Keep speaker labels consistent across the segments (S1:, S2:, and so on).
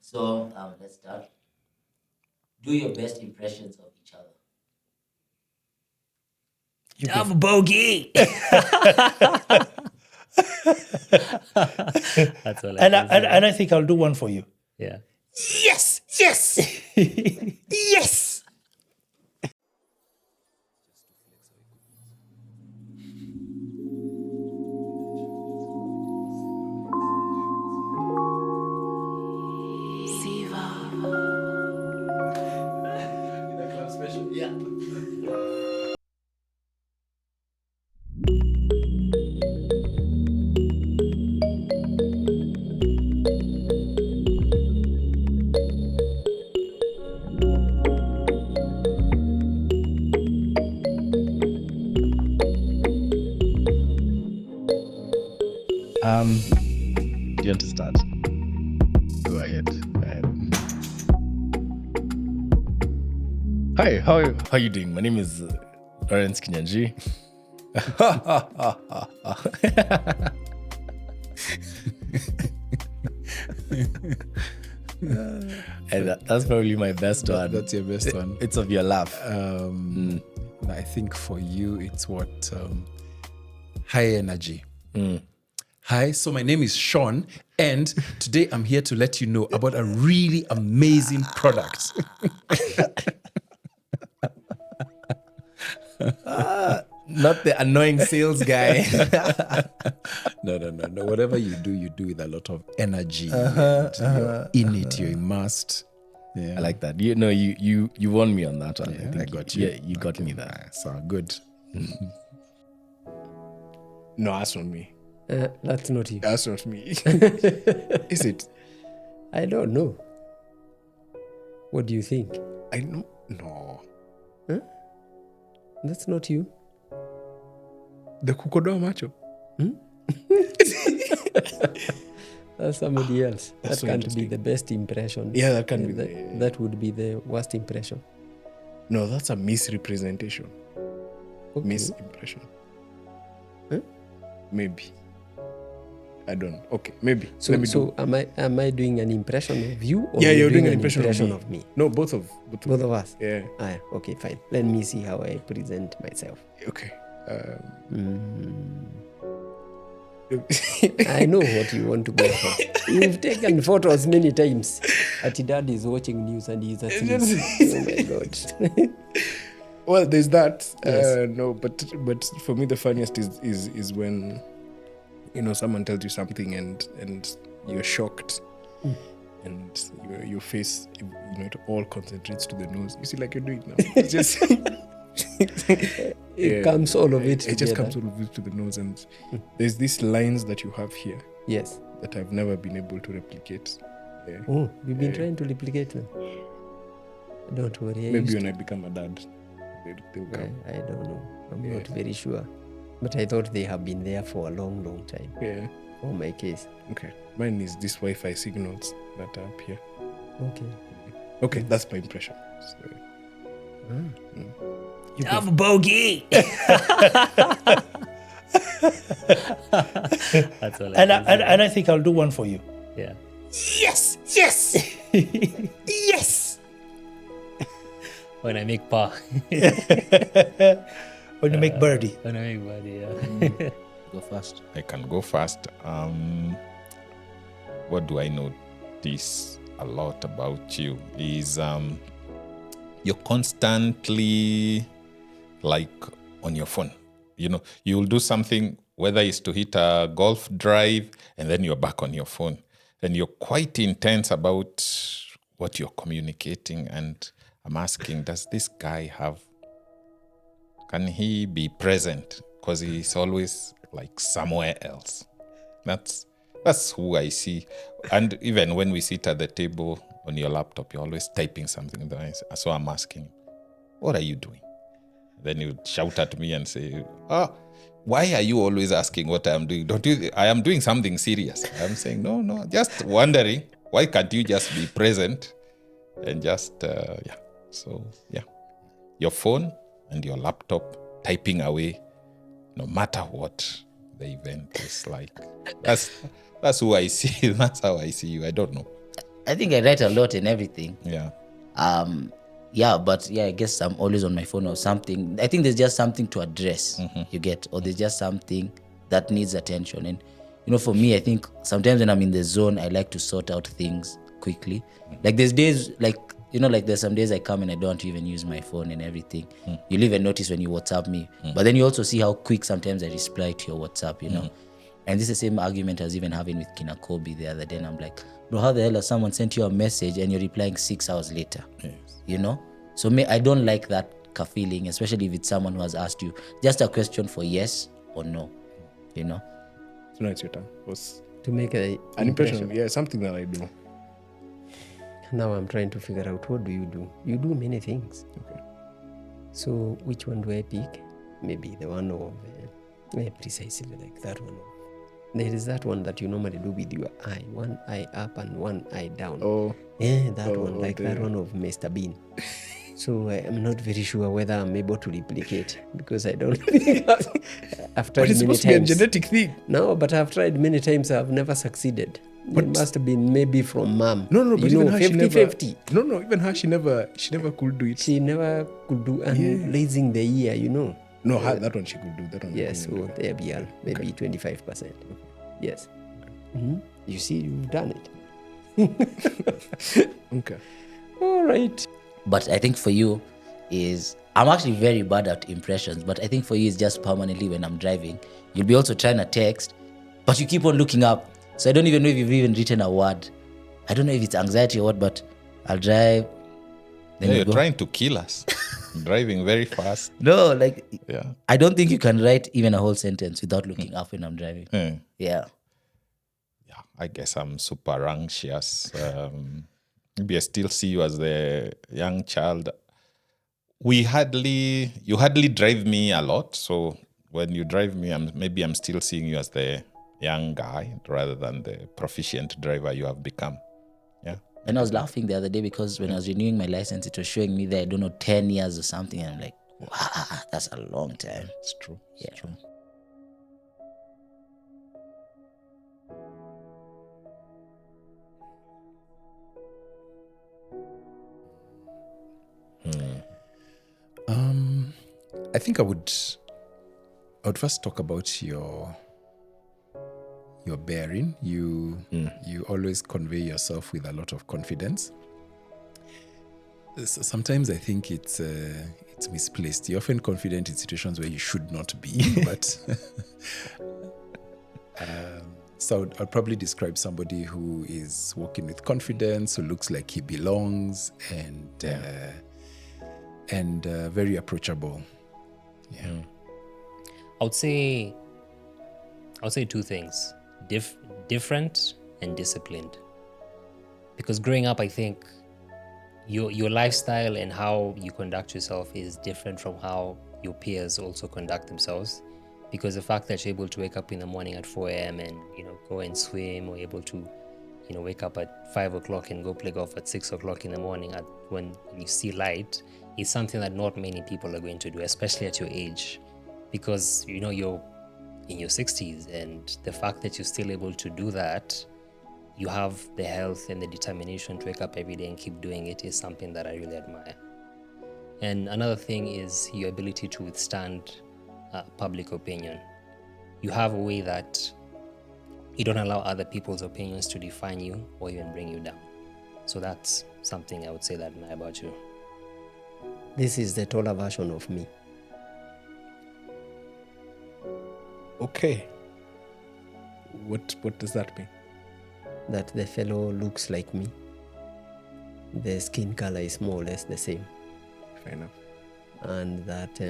S1: So let's start. Do your best impressions of each other.
S2: I'm a bogey. That's all I can say.
S3: And I think I'll do one for you.
S2: Yeah.
S3: Yes, yes, yes.
S4: Do you want to start? Go ahead. Hi, how are you doing? My name is Lawrence Kinyanji. And that's probably my best one.
S5: That's your best one.
S4: It's of your laugh.
S5: I think for you, it's what high energy. Hi, so my name is Sean, and today I'm here to let you know about a really amazing product.
S4: Not the annoying sales guy.
S5: No. Whatever you do with a lot of energy. You're in it, you're immersed. Yeah.
S4: I like that. You won me on that one.
S5: Yeah,
S4: I think
S5: I got you.
S4: Yeah, you got me there.
S5: So good.
S4: No, that's not me.
S2: That's not you.
S4: That's not me. Is it?
S2: I don't know. What do you think?
S4: I know. No.
S2: Huh? That's not you.
S4: The kukodoa macho.
S2: That's somebody else.
S4: That's
S2: That
S4: so
S2: can't be
S4: interesting.
S2: the best impression.
S4: Yeah, that can be.
S2: That would be the worst impression.
S4: No, that's a misrepresentation.
S2: Okay.
S4: Misimpression.
S2: Huh?
S4: Maybe. I don't know. Okay, maybe.
S2: So am I doing an impression of you, or
S4: Yeah, you're doing an
S2: an
S4: impression
S2: of me?
S4: No, both of
S2: Both of us.
S4: Yeah.
S2: Okay, fine. Let me see how I present myself.
S4: Okay.
S2: I know what you want to go for. You've taken photos many times. Ati dad is watching news and he's asleep. Oh my God.
S4: Well, there's that.
S2: Yes.
S4: No, but for me the funniest is when someone tells you something and you're shocked, and your face it all concentrates to the nose. You see, like you're doing now. It's just
S2: It comes all of it.
S4: It just
S2: together.
S4: comes all of it to the nose, and there's these lines that you have here
S2: Yes.
S4: that I've never been able to replicate. Yeah.
S2: Oh, you've been trying to replicate them. Don't worry.
S4: Maybe when I become a dad, they'll come.
S2: I don't know. I'm not very sure. But I thought they have been there for a long, long time.
S4: Yeah.
S2: For my case.
S4: Okay. Mine is this Wi-Fi signals that are up here.
S2: Okay.
S4: Okay, that's my impression. So,
S3: I'm a bogey.
S2: That's all.
S3: And I think I'll do one for you.
S2: Yeah.
S3: Yes, yes, yes.
S2: When I make pa.
S3: When you make birdie.
S2: When I make body, yeah.
S6: Go first. I can go first. What do I notice a lot about you is you're constantly like on your phone. You'll do something, whether it's to hit a golf drive, and then you're back on your phone. And you're quite intense about what you're communicating. And I'm asking, does this guy can he be present? Because he's always like somewhere else. That's who I see. And even when we sit at the table on your laptop, you're always typing something. So I'm asking him, what are you doing? Then you shout at me and say, why are you always asking what I'm doing? I am doing something serious. I'm saying, no, just wondering, why can't you just be present and just, So, your phone and your laptop typing away, no matter what the event is like. That's who I see. That's how I see you. I don't know.
S1: I think I write a lot and everything.
S6: Yeah.
S1: But I guess I'm always on my phone or something. I think there's just something to address, you get, or there's just something that needs attention. And for me, I think sometimes when I'm in the zone, I like to sort out things quickly. Like there's days, like there's some days I come and I don't even use my phone and everything. You'll even notice when you WhatsApp me, but then you also see how quick sometimes I reply to your WhatsApp, And this is the same argument I was even having with Kina Kobe the other day. And I'm like, bro, how the hell has someone sent you a message and you're replying 6 hours later?
S6: Yes.
S1: So I don't like that feeling, especially if it's someone who has asked you just a question for yes or no,
S4: So now it's your turn. What's
S2: To make an
S4: an impression? Yeah, something that I do.
S2: Now I'm trying to figure out, what do? You do many things.
S4: Okay.
S2: So which one do I pick? Maybe the one of precisely like that one. There is that one that you normally do with your eye, one eye up and one eye down.
S4: Oh.
S2: Yeah, that one, like
S4: there.
S2: that one of Mr. Bean. So I'm not very sure whether I'm able to replicate, because I don't think I've tried
S4: But it's
S2: many
S4: supposed to be a
S2: times.
S4: genetic thing.
S2: No, but I've tried many times. I've never succeeded. It must have been maybe from mom.
S4: No, but even her,
S2: 50-50.
S4: No, even her, she never could do it.
S2: She never could do, and raising the ear,
S4: No, that one she could do. That one.
S2: Yes,
S4: she
S2: so
S4: couldn't do.
S2: there we are, maybe 25%. Yes. You see, you've done it.
S4: Okay.
S2: All right.
S1: But I think for you is, I'm actually very bad at impressions, but I think for you it's just permanently when I'm driving. You'll be also trying to text, but you keep on looking up. So I don't even know if you've even written a word. I don't know if it's anxiety or what, but I'll drive. Then
S6: You're
S1: go.
S6: trying to kill us. Driving very fast.
S1: No, like,
S6: Yeah.
S1: I don't think you can write even a whole sentence without looking up when I'm driving.
S6: Yeah.
S1: Yeah.
S6: I guess I'm super anxious. Maybe I still see you as the young child. You hardly drive me a lot. So when you drive me, I'm still seeing you as the young guy rather than the proficient driver you have become. Yeah.
S1: And I was laughing the other day because when I was renewing my license, it was showing me that, 10 years or something. And I'm like, wow, that's a long time.
S6: It's true. It's true.
S5: I think I would first talk about your bearing. You always convey yourself with a lot of confidence. Sometimes I think it's misplaced. You're often confident in situations where you should not be, but so I'll probably describe somebody who is walking with confidence, who looks like he belongs, and very approachable. Yeah.
S7: I would say two things: different and disciplined. Because growing up, I think your lifestyle and how you conduct yourself is different from how your peers also conduct themselves. Because the fact that you're able to wake up in the morning at 4 a.m. and go and swim, or able to wake up at 5 o'clock and go play golf at 6 o'clock in the morning when you see light, is something that not many people are going to do, especially at your age. Because you're in your 60s, and the fact that you're still able to do that, you have the health and the determination to wake up every day and keep doing it, is something that I really admire. And another thing is your ability to withstand public opinion. You have a way that you don't allow other people's opinions to define you or even bring you down. So that's something I would say that I admire about you.
S2: This is the taller version of me.
S4: Okay. What does that mean?
S2: That the fellow looks like me. The skin color is more or less the same.
S4: Fair enough.
S2: And that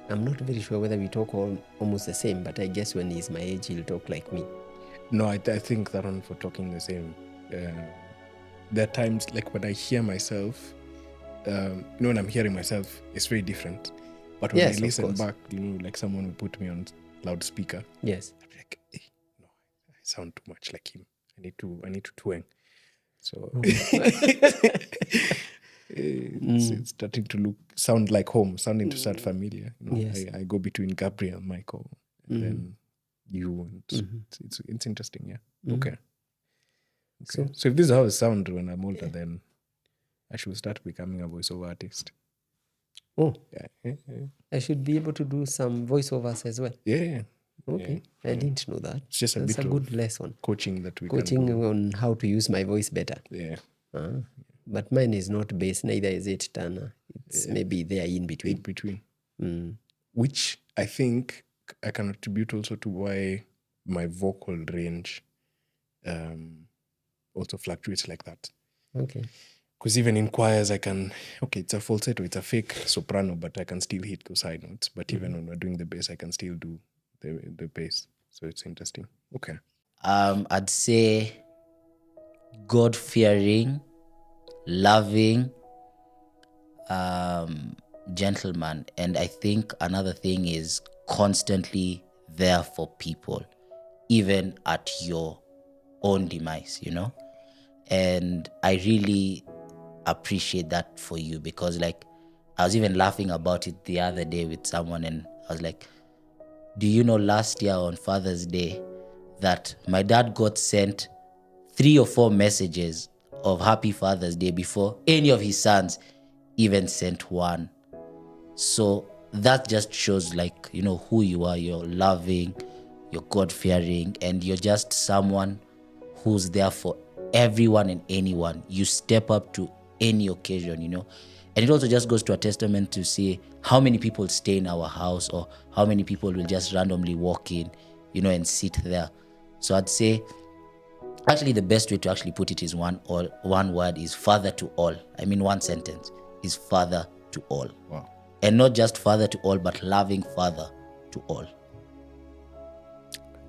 S2: I'm not very sure whether we talk almost the same, but I guess when he's my age, he'll talk like me.
S4: No, I think that one for talking the same. There are times like when I hear myself, when I'm hearing myself, it's very different. But when
S2: Yes,
S4: I
S2: of
S4: listen
S2: course.
S4: back, like someone will put me on loudspeaker.
S2: Yes.
S4: I'm like, no, I sound too much like him. I need to twang. So it's starting to sound like home, sounding to start familiar.
S2: Yes.
S4: I go between Gabriel, Michael, and then you. And it's interesting, yeah. Okay.
S2: So
S4: So if this is how I sound when I'm older, then I should start becoming a voiceover artist.
S2: oh,
S4: Yeah.
S2: I should be able to do some voiceovers as well.
S4: Yeah.
S2: Okay, I didn't know that.
S4: It's just a
S2: That's
S4: bit
S2: a good
S4: of
S2: lesson.
S4: coaching that we
S2: Coaching
S4: can do.
S2: on how to use my voice better.
S4: Yeah.
S2: But mine is not bass, neither is it Tana. It's maybe they are in
S4: In
S2: between.
S4: between. Which I think I can attribute also to why my vocal range also fluctuates like that.
S2: Okay.
S4: Because even in choirs, I can, okay, it's a falsetto, it's a fake soprano, but I can still hit those high notes. But even when we're doing the bass, I can still do the bass. So it's interesting. Okay.
S1: I'd say God-fearing, loving, gentleman. And I think another thing is constantly there for people, even at your own demise, you know? And I really appreciate that for you, because like I was even laughing about it the other day with someone, and I was like, do you know last year on Father's Day that my dad got sent 3 or 4 messages of Happy Father's Day before any of his sons even sent one. So that just shows, like, you know, who you are. You're loving, you're God-fearing, and you're just someone who's there for everyone and anyone. You step up to any occasion, you know. And it also just goes to a testament to see how many people stay in our house, or how many people will just randomly walk in, you know, and sit there. So I'd say actually the best way to actually put it is one word is father to all. I mean, one sentence is father to all.
S6: Wow.
S1: And not just father to all, but loving father to all.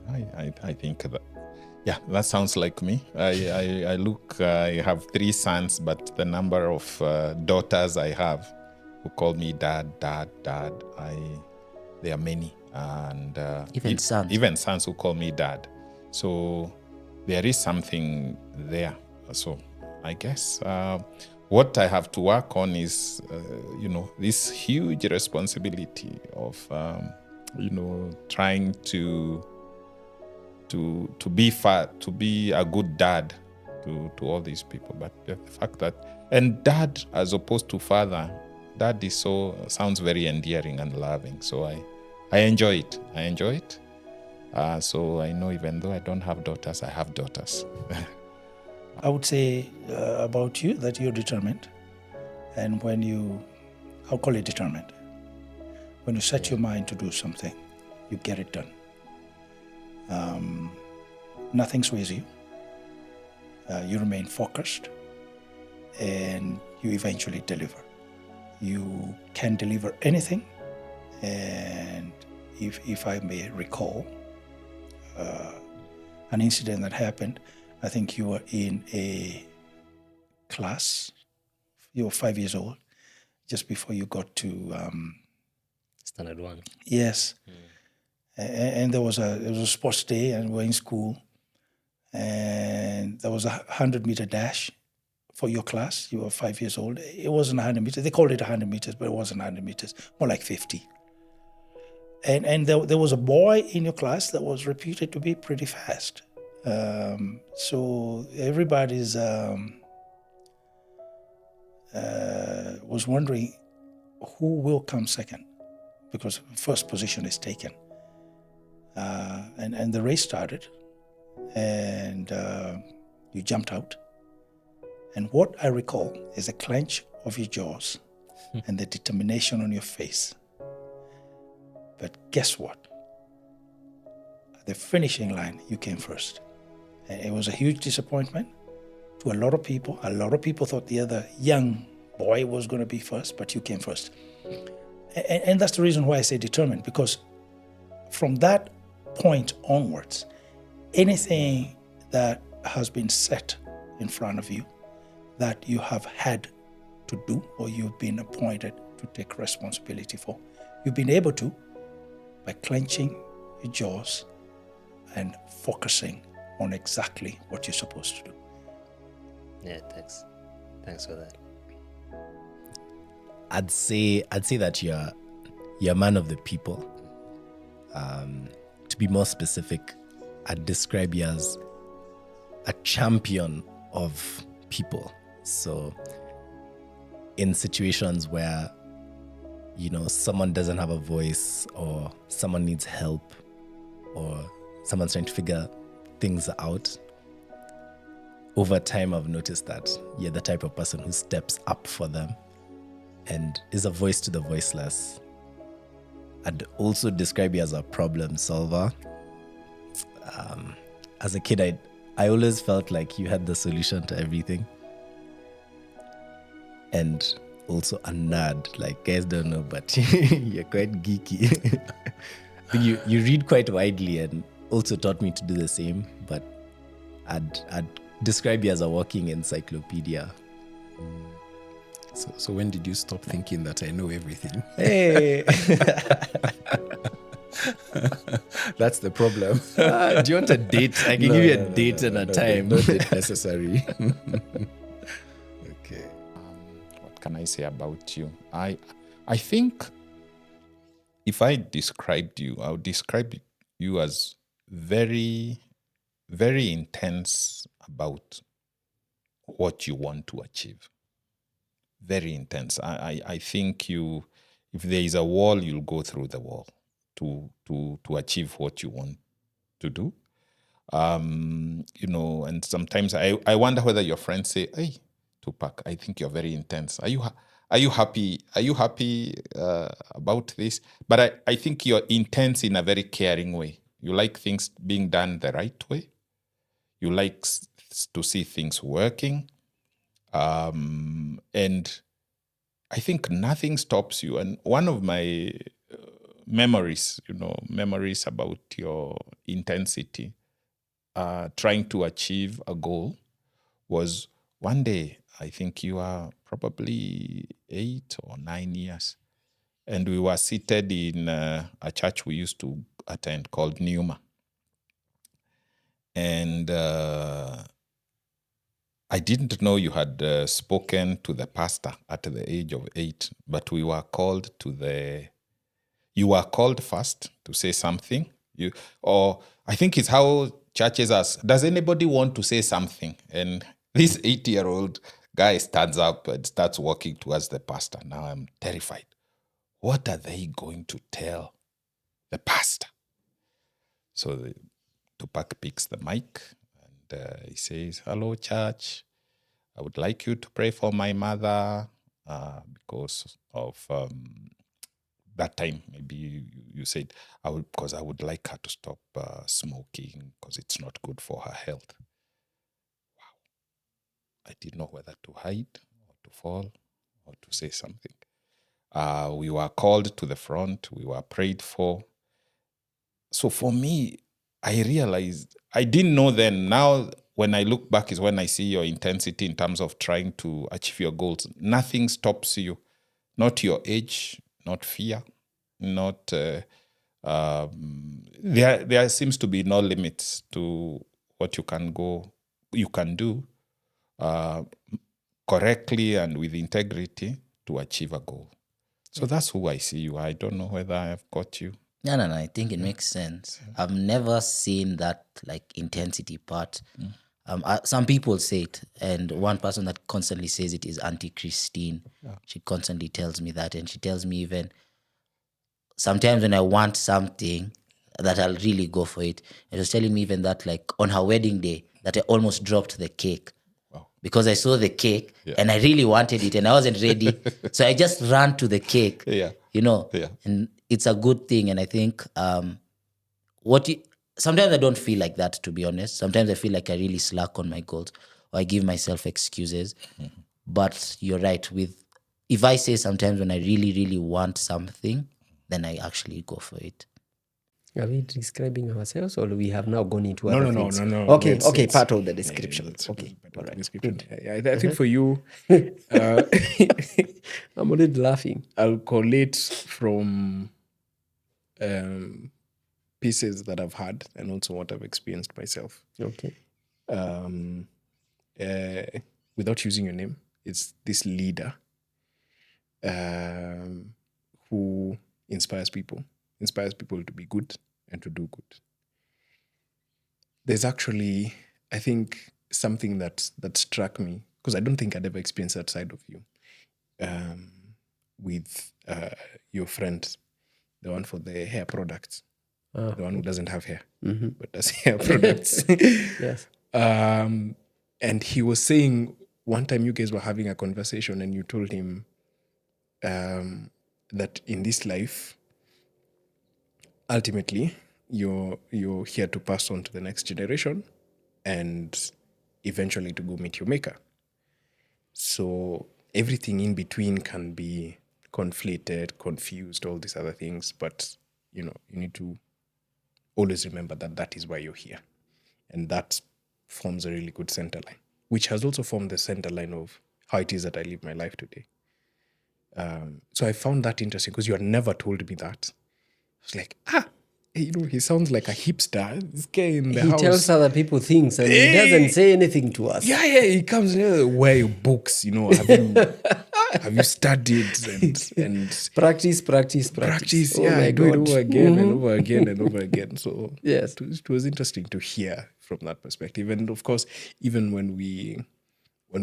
S6: I think that, yeah, that sounds like me. I look, I have 3 sons, but the number of daughters I have who call me dad, there are many. And
S1: Even sons.
S6: Even sons who call me dad. So there is something there. So I guess what I have to work on is, you know, this huge responsibility of, you know, trying to be a good dad to all these people. But the fact that, and dad as opposed to father, dad is sounds very endearing and loving. So I enjoy it. So I know even though I don't have daughters, I have daughters.
S3: I would say about you that you're determined. And when I'll call it determined. When you set your mind to do something, you get it done. Nothing sways you. You remain focused, and you eventually deliver. You can deliver anything. And if I may recall an incident that happened, I think you were in a class, you were 5 years old, just before you got to
S7: Standard 1.
S3: yes. And there was a sports day, and we're in school, and there was a 100-meter dash for your class. You were 5 years old. It wasn't 100 meters. They called it 100 meters, but it wasn't 100 meters, more like 50. And there was a boy in your class that was reputed to be pretty fast. So everybody's was wondering who will come second, because first position is taken. And the race started, and you jumped out. And what I recall is a clench of your jaws and the determination on your face. But guess what? At the finishing line, you came first. And it was a huge disappointment to a lot of people. A lot of people thought the other young boy was going to be first, but you came first. And that's the reason why I say determined, because from that point onwards, anything that has been set in front of you that you have had to do, or you've been appointed to take responsibility for, you've been able to by clenching your jaws and focusing on exactly what you're supposed to do.
S7: Yeah, thanks. Thanks for that.
S8: I'd say that you're a man of the people. To be more specific, I'd describe you as a champion of people. So in situations where, someone doesn't have a voice, or someone needs help, or someone's trying to figure things out, over time I've noticed that you're the type of person who steps up for them and is a voice to the voiceless. I'd also describe you as a problem solver. As a kid, I always felt like you had the solution to everything. And also a nerd. Like, guys don't know, but you're quite geeky. I think you read quite widely, and also taught me to do the same. But I'd describe you as a walking encyclopedia.
S5: So when did you stop thinking that I know everything?
S8: Hey.
S5: That's the problem.
S8: Do you want a date? I can give you a date and a time.
S5: No date necessary. Okay.
S6: What can I say about you? I think if I described you, I would describe you as very, very intense about what you want to achieve. Very intense. I think if there is a wall, you'll go through the wall to achieve what you want to do. And sometimes I wonder whether your friends say, "Hey, Tupac, I think you're very intense. Are you happy? Are you happy about this?" But I think you're intense in a very caring way. You like things being done the right way. You like to see things working. And I think nothing stops you. And one of my memories about your intensity, trying to achieve a goal, was one day, I think you were probably 8 or 9 years, and we were seated in a church we used to attend called Juma. And I didn't know you had spoken to the pastor at the age of 8, but we were called you were called first to say something. Or I think it's how churches ask, does anybody want to say something? And this 8-year-old guy stands up and starts walking towards the pastor. Now I'm terrified. What are they going to tell the pastor? So Tupac picks the mic and he says, "Hello, church. I would like you to pray for my mother because of that time." Maybe you said, because I would like her to stop smoking because it's not good for her health. Wow. I didn't know whether to hide or to fall or to say something. We were called to the front. We were prayed for. So for me, I realized, I didn't know then. Now, when I look back is when I see your intensity in terms of trying to achieve your goals. Nothing stops you. Not your age, not fear, not... there seems to be no limits to what you can do correctly and with integrity to achieve a goal. So that's who I see you. I don't know whether I have got you.
S1: No, I think it makes sense. I've never seen that intensity part. Some people say it, and one person that constantly says it is Auntie Christine. She constantly tells me that, and she tells me even sometimes when I want something that I'll really go for it. And she was telling me even that on her wedding day that I almost dropped the cake. Because I saw the cake and I really wanted it and I wasn't ready. So I just ran to the cake, and it's a good thing. And I think sometimes I don't feel like that, to be honest. Sometimes I feel like I really slack on my goals or I give myself excuses. Mm-hmm. But you're right. If I say sometimes when I really, really want something, then I actually go for it.
S2: Are we describing ourselves, or we have now gone into other things?
S4: No.
S2: Okay, part of the description. Okay, all right.
S4: Description. I think for you,
S2: I'm already laughing.
S4: I'll collate from pieces that I've had and also what I've experienced myself.
S2: Okay.
S4: Without using your name, it's this leader who inspires people to be good and to do good. There's actually, I think, something that struck me, because I don't think I'd ever experienced that side of you, with your friend, the one for the hair products, the one who doesn't have hair, but does hair products.
S2: Yes.
S4: And he was saying one time you guys were having a conversation and you told him that in this life, ultimately, you're here to pass on to the next generation and eventually to go meet your maker. So everything in between can be conflated, confused, all these other things, but you need to always remember that that is why you're here. And that forms a really good center line, which has also formed the center line of how it is that I live my life today. So I found that interesting because you had never told me that. I was like, he sounds like a hipster. This guy in the
S2: He
S4: house.
S2: tells other people things and he doesn't say anything to us.
S4: Yeah, he comes where your books, have you studied and
S2: Practice.
S4: practice?
S2: Oh
S4: Yeah,
S2: my
S4: do it
S2: God.
S4: over again and over again and over again. So
S2: Yes.
S4: it was interesting to hear from that perspective. And of course, even when we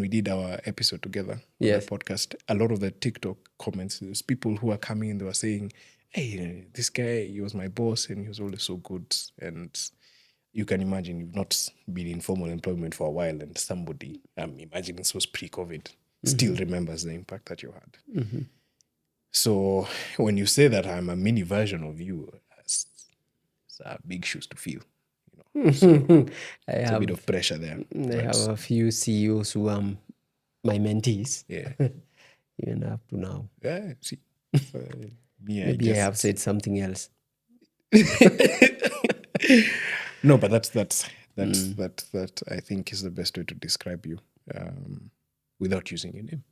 S4: did our episode together on
S2: Yes.
S4: the podcast, a lot of the TikTok comments, there's people who are coming and they were saying, hey, this guy, he was my boss and he was always so good. And you can imagine you've not been in formal employment for a while and somebody, I'm imagining this was pre-COVID, still remembers the impact that you had. So when you say that I'm a mini version of you, it's big shoes to fill. So it's a bit of pressure there.
S2: I have a few CEOs who are my mentees,
S4: Yeah.
S2: even up to now.
S4: Yeah, see.
S2: Maybe I have said something else.
S4: No, but that I think is the best way to describe you, without using your name.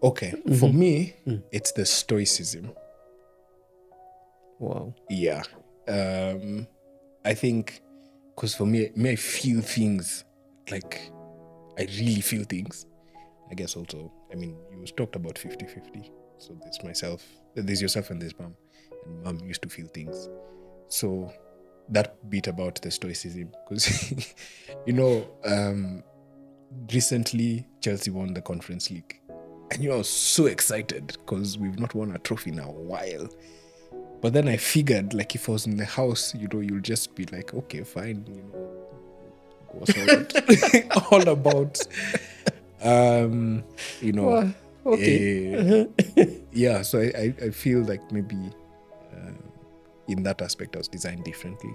S4: Okay, for me, it's the Stoicism.
S2: Wow.
S4: Yeah. I think, because for me, I feel things, like I really feel things. I guess also, you talked about 50-50. So there's yourself and there's mom. And mom used to feel things. So that bit about the Stoicism, because, recently Chelsea won the Conference League. And I was so excited because we've not won a trophy in a while. But then I figured, like, if I was in the house, you'll just be like, okay, fine, what's all about,
S2: Okay.
S4: yeah. So I feel like maybe in that aspect I was designed differently,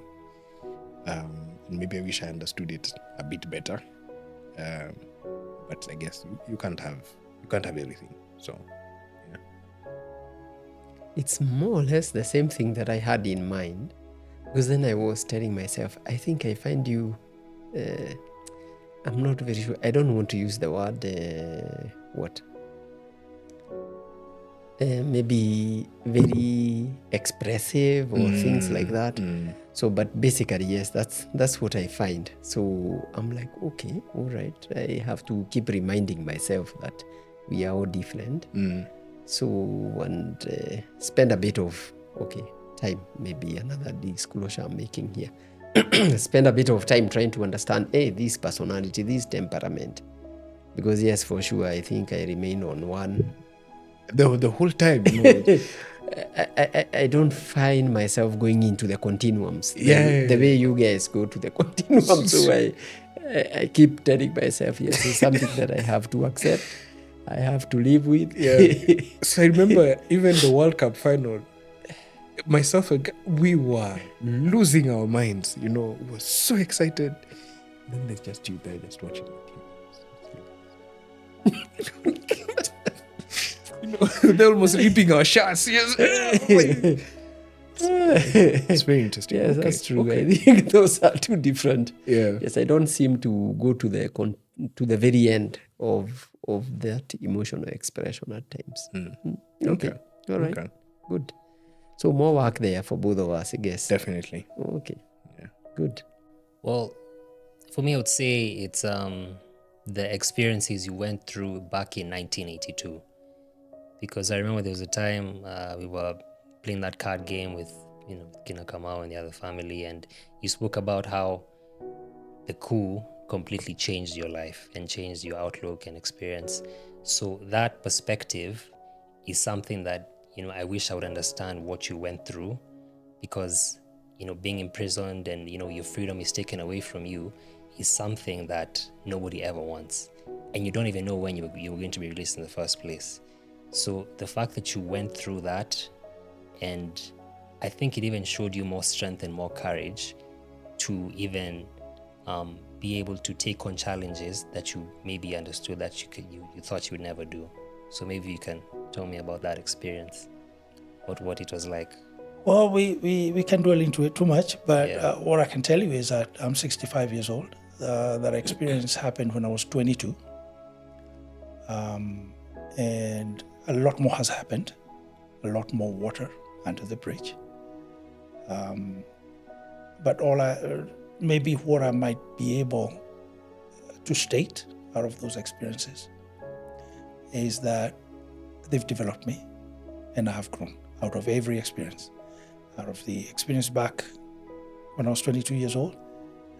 S4: and maybe I wish I understood it a bit better. But I guess you can't have everything. So.
S2: It's more or less the same thing that I had in mind, because then I was telling myself, I think I find you, I'm not very sure, I don't want to use the word, maybe very expressive or things like that. So, but basically, yes, that's what I find. So I'm like, okay, all right, I have to keep reminding myself that we are all different. So, and spend a bit of, time, maybe another disclosure I'm making here. Spend a bit of time trying to understand, this personality, this temperament. Because yes, for sure, I think I remain on one.
S4: The whole time,
S2: I don't find myself going into the continuums.
S4: The
S2: way you guys go to the continuums. So I keep telling myself, yes, it's something that I have to accept. I have to live with.
S4: Yeah. So I remember even the World Cup final, myself, we were losing our minds. We were so excited. And then there's just you there, just watching the game. They're almost reaping our shots. Yes. It's very interesting.
S2: Yes, that's true. I think those are two different.
S4: Yeah.
S2: Yes, I don't seem to go to the very end of that emotional expression at times. Okay. All right.
S4: Okay.
S2: Good. So more work there for both of us, I guess.
S4: Definitely.
S2: Okay.
S4: Yeah.
S2: Good.
S7: Well, for me, I would say it's the experiences you went through back in 1982. because I remember there was a time we were playing that card game with Kina Kamau and the other family, and you spoke about how the coup completely changed your life and changed your outlook and experience. So that perspective is something that I wish I would understand what you went through, because being imprisoned and your freedom is taken away from you is something that nobody ever wants, and you don't even know when you were going to be released in the first place. So the fact that you went through that, and I think it even showed you more strength and more courage to even be able to take on challenges that you maybe understood that you thought you would never do. So maybe you can tell me about that experience, what it was like.
S3: Well, we can dwell into it too much, but what I can tell you is that I'm 65 years old. That experience happened when I was 22. And a lot more has happened, a lot more water under the bridge. But maybe what I might be able to state out of those experiences is that they've developed me, and I have grown out of every experience. Out of the experience back when I was 22 years old,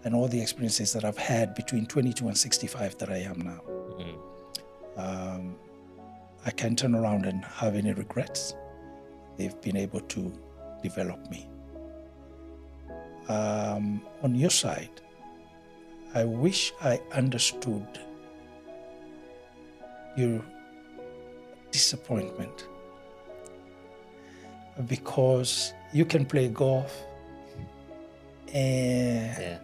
S3: and all the experiences that I've had between 22 and 65 that I am now. Mm-hmm. I can't turn around and have any regrets. They've been able to develop me. On your side, I wish I understood your disappointment, because you can play golf and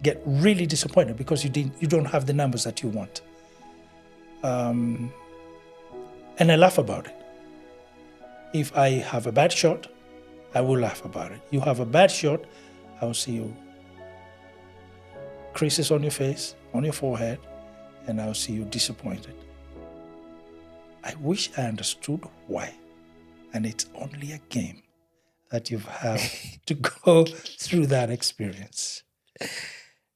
S3: get really disappointed because you don't have the numbers that you want. And I laugh about it. If I have a bad shot, I will laugh about it. You have a bad shot, I will see you creases on your face, on your forehead, and I'll see you disappointed. I wish I understood why. And it's only a game that you've had to go through that experience.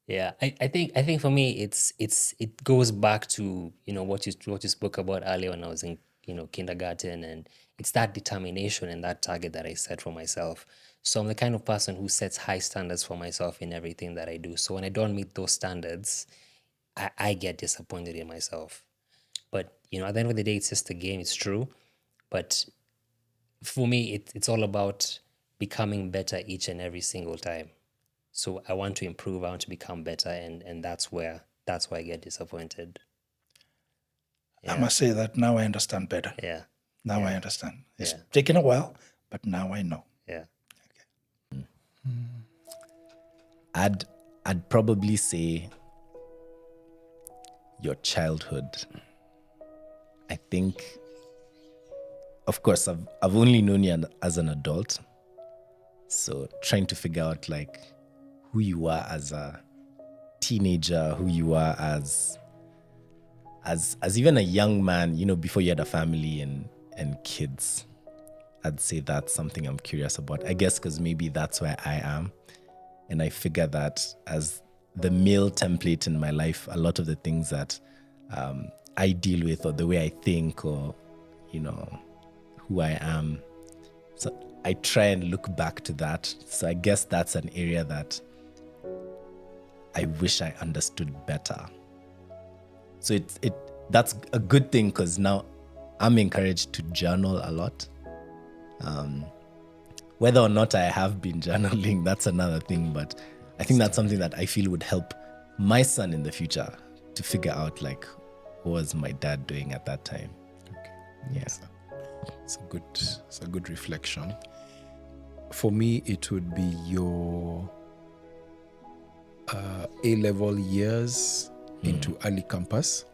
S7: Yeah, I think for me it goes back to what you spoke about earlier when I was in kindergarten, and it's that determination and that target that I set for myself. So I'm the kind of person who sets high standards for myself in everything that I do. So when I don't meet those standards, I get disappointed in myself. But at the end of the day, it's just a game. It's true, but for me, it's all about becoming better each and every single time. So I want to improve. I want to become better, and that's why I get disappointed.
S3: Yeah. I must say that now I understand better.
S7: Yeah.
S3: Now I understand. It's taken a while, but now I know.
S7: Yeah.
S8: Okay. I'd probably say your childhood. I think, of course, I've only known you as an adult, so trying to figure out who you are as a teenager, who you are as even a young man, before you had a family and kids. I'd say that's something I'm curious about. I guess because maybe that's where I am. And I figure that as the male template in my life, a lot of the things that I deal with, or the way I think, or, who I am. So I try and look back to that. So I guess that's an area that I wish I understood better. So that's a good thing, because now I'm encouraged to journal a lot. Whether or not I have been journaling, that's another thing. But I think that's something that I feel would help my son in the future to figure out what was my dad doing at that time.
S5: Okay.
S8: Yeah.
S5: It's a good reflection. For me, it would be your A-level years into early campus,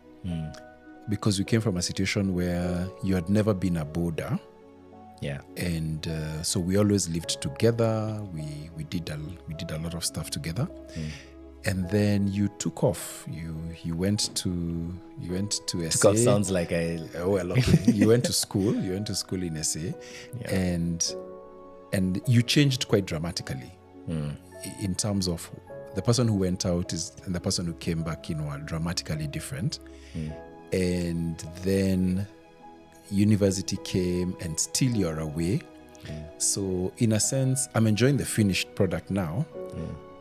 S5: because we came from a situation where you had never been a boarder.
S8: Yeah.
S5: And so we always lived together. We did a lot of stuff together. And then you took off. You went to SA.
S8: Took off sounds like
S5: okay. You went to school. You went to school in SA, and you changed quite dramatically in terms of the person who went out and the person who came back are dramatically different. And then university came and still you're away. So in a sense, I'm enjoying the finished product now,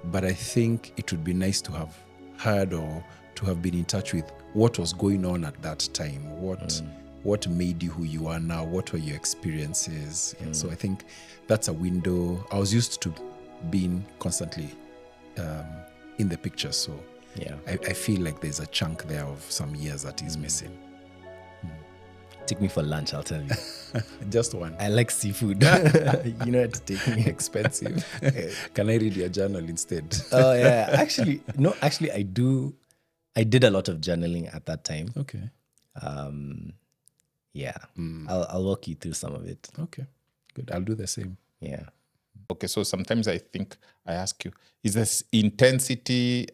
S5: but I think it would be nice to have heard or to have been in touch with what was going on at that time. What made you who you are now? What were your experiences? And so I think that's a window. I was used to being constantly in the picture. So I feel like there's a chunk there of some years that is missing.
S8: Take me for lunch, I'll tell you.
S5: Just one.
S8: I like seafood. You know, to take me.
S5: Expensive. Can I read your journal instead?
S8: Oh yeah. Actually, I do. I did a lot of journaling at that time.
S5: Okay.
S8: Yeah. I'll walk you through some of it.
S5: Okay. Good. I'll do the same.
S8: Yeah.
S6: Okay, so sometimes I think I ask you, is this intensity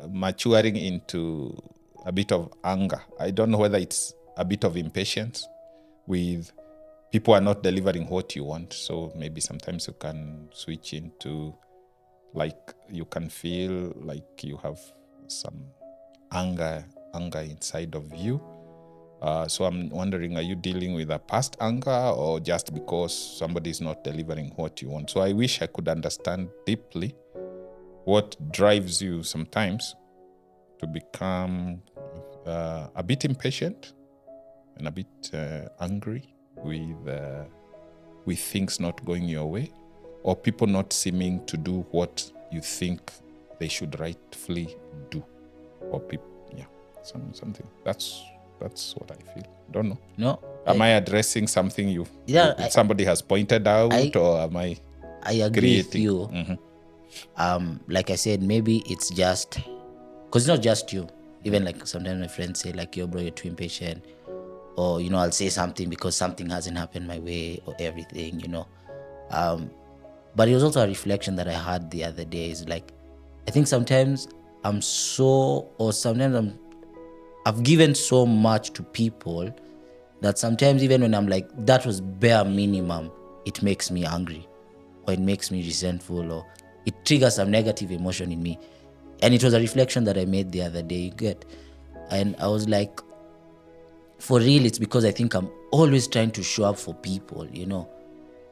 S6: maturing into a bit of anger? I don't know whether it's a bit of impatience with people are not delivering what you want. So maybe sometimes you can switch into, like, you can feel like you have some anger inside of you. So I'm wondering, are you dealing with a past anger or just because somebody is not delivering what you want? So I wish I could understand deeply what drives you sometimes to become a bit impatient and a bit angry with things not going your way, or people not seeming to do what you think they should rightfully do, or people, something. That's what I feel. Don't know.
S1: No.
S6: Am I addressing something somebody has pointed out, or am I
S1: agree with
S6: creating?
S1: you.
S6: Mm-hmm.
S1: Like I said, maybe it's just because it's not just you. Even like sometimes my friends say like, yo bro, you're too impatient, or I'll say something because something hasn't happened my way or everything, but it was also a reflection that I had the other day. Is like, I think sometimes I've given so much to people that sometimes even when I'm like, that was bare minimum, it makes me angry, or it makes me resentful, or it triggers some negative emotion in me. And it was a reflection that I made the other day, you get. And I was like, for real, it's because I think I'm always trying to show up for people,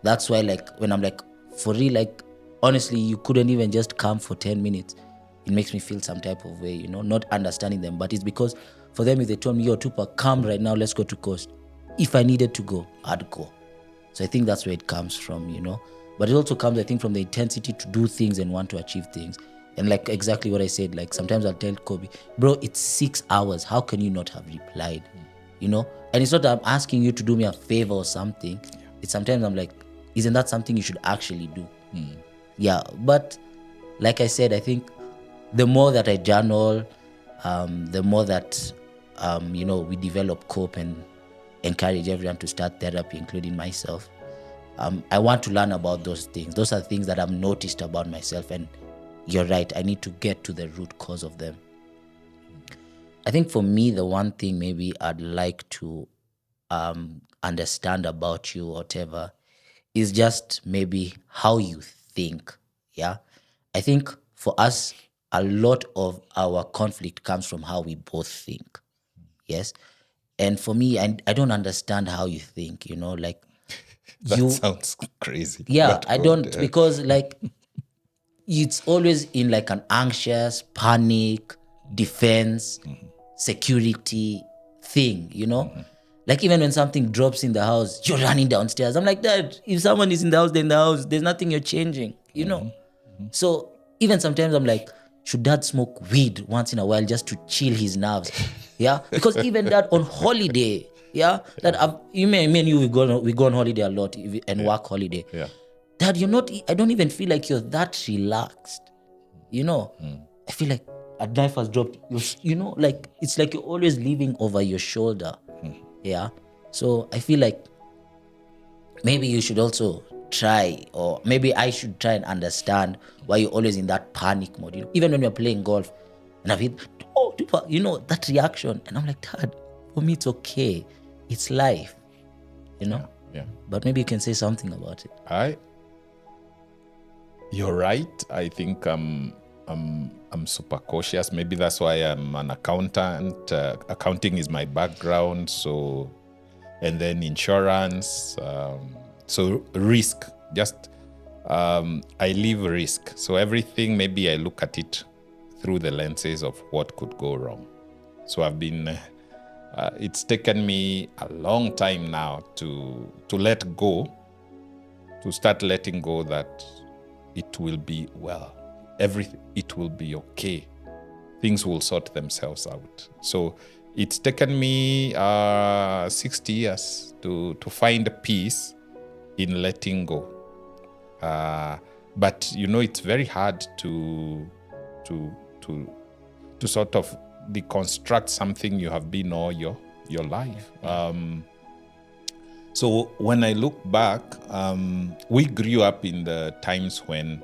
S1: That's why, like, when I'm like, for real, like, honestly, you couldn't even just come for 10 minutes. It makes me feel some type of way, not understanding them. But it's because for them, if they told me, yo, Tupac, come right now, let's go to Coast. If I needed to go, I'd go. So I think that's where it comes from, But it also comes, I think, from the intensity to do things and want to achieve things. And like exactly what I said, like sometimes I'll tell Kobe, bro, it's 6 hours. How can you not have replied? And it's not that I'm asking you to do me a favor or something. It's sometimes I'm like, isn't that something you should actually do? Yeah, but like I said, I think the more that I journal, the more that, we develop cope and encourage everyone to start therapy, including myself. I want to learn about those things. Those are things that I've noticed about myself, and you're right, I need to get to the root cause of them. I think for me, the one thing maybe I'd like to understand about you, whatever, is just maybe how you think. Yeah, I think for us, a lot of our conflict comes from how we both think. Yes, and for me, I don't understand how you think. Like
S6: that sounds crazy.
S1: Yeah, I don't, because like it's always in like an anxious, panic, defense, security thing, Like even when something drops in the house, you're running downstairs. I'm like, Dad, if someone is in the house, they're in the house. There's nothing you're changing, So even sometimes I'm like, should Dad smoke weed once in a while just to chill his nerves? Yeah, because even that on holiday, that me and you, we go on holiday a lot and work holiday.
S6: Yeah.
S1: Dad, I don't even feel like you're that relaxed. I feel like a knife has dropped, like it's like you're always living over your shoulder. Yeah. So I feel like maybe you should also try, or maybe I should try and understand why you're always in that panic mode. Even when you're playing golf and I've hit, that reaction. And I'm like, Dad, for me, it's okay. It's life,
S6: Yeah.
S1: But maybe you can say something about it.
S6: You're right. I think I'm super cautious. Maybe that's why I'm an accountant. Accounting is my background, so and then insurance. So risk, just I live risk. So everything, maybe I look at it through the lenses of what could go wrong. So I've been, it's taken me a long time now to let go, to start letting go that it will be well. Everything, it will be okay. Things will sort themselves out. So it's taken me 60 years to find peace in letting go. But it's very hard to sort of deconstruct something you have been all your life. So when I look back, we grew up in the times when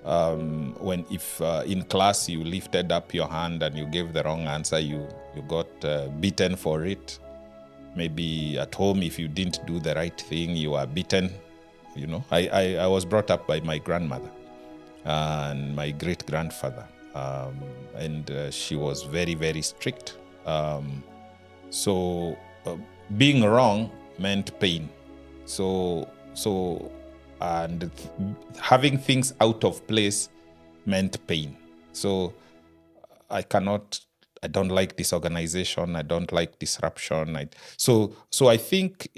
S6: if in class you lifted up your hand and you gave the wrong answer, you got beaten for it. Maybe at home, if you didn't do the right thing, you were beaten. I was brought up by my grandmother and my great-grandfather, and she was very, very strict. So being wrong meant pain. And having things out of place meant pain. So I don't like disorganization. I don't like disruption. So I think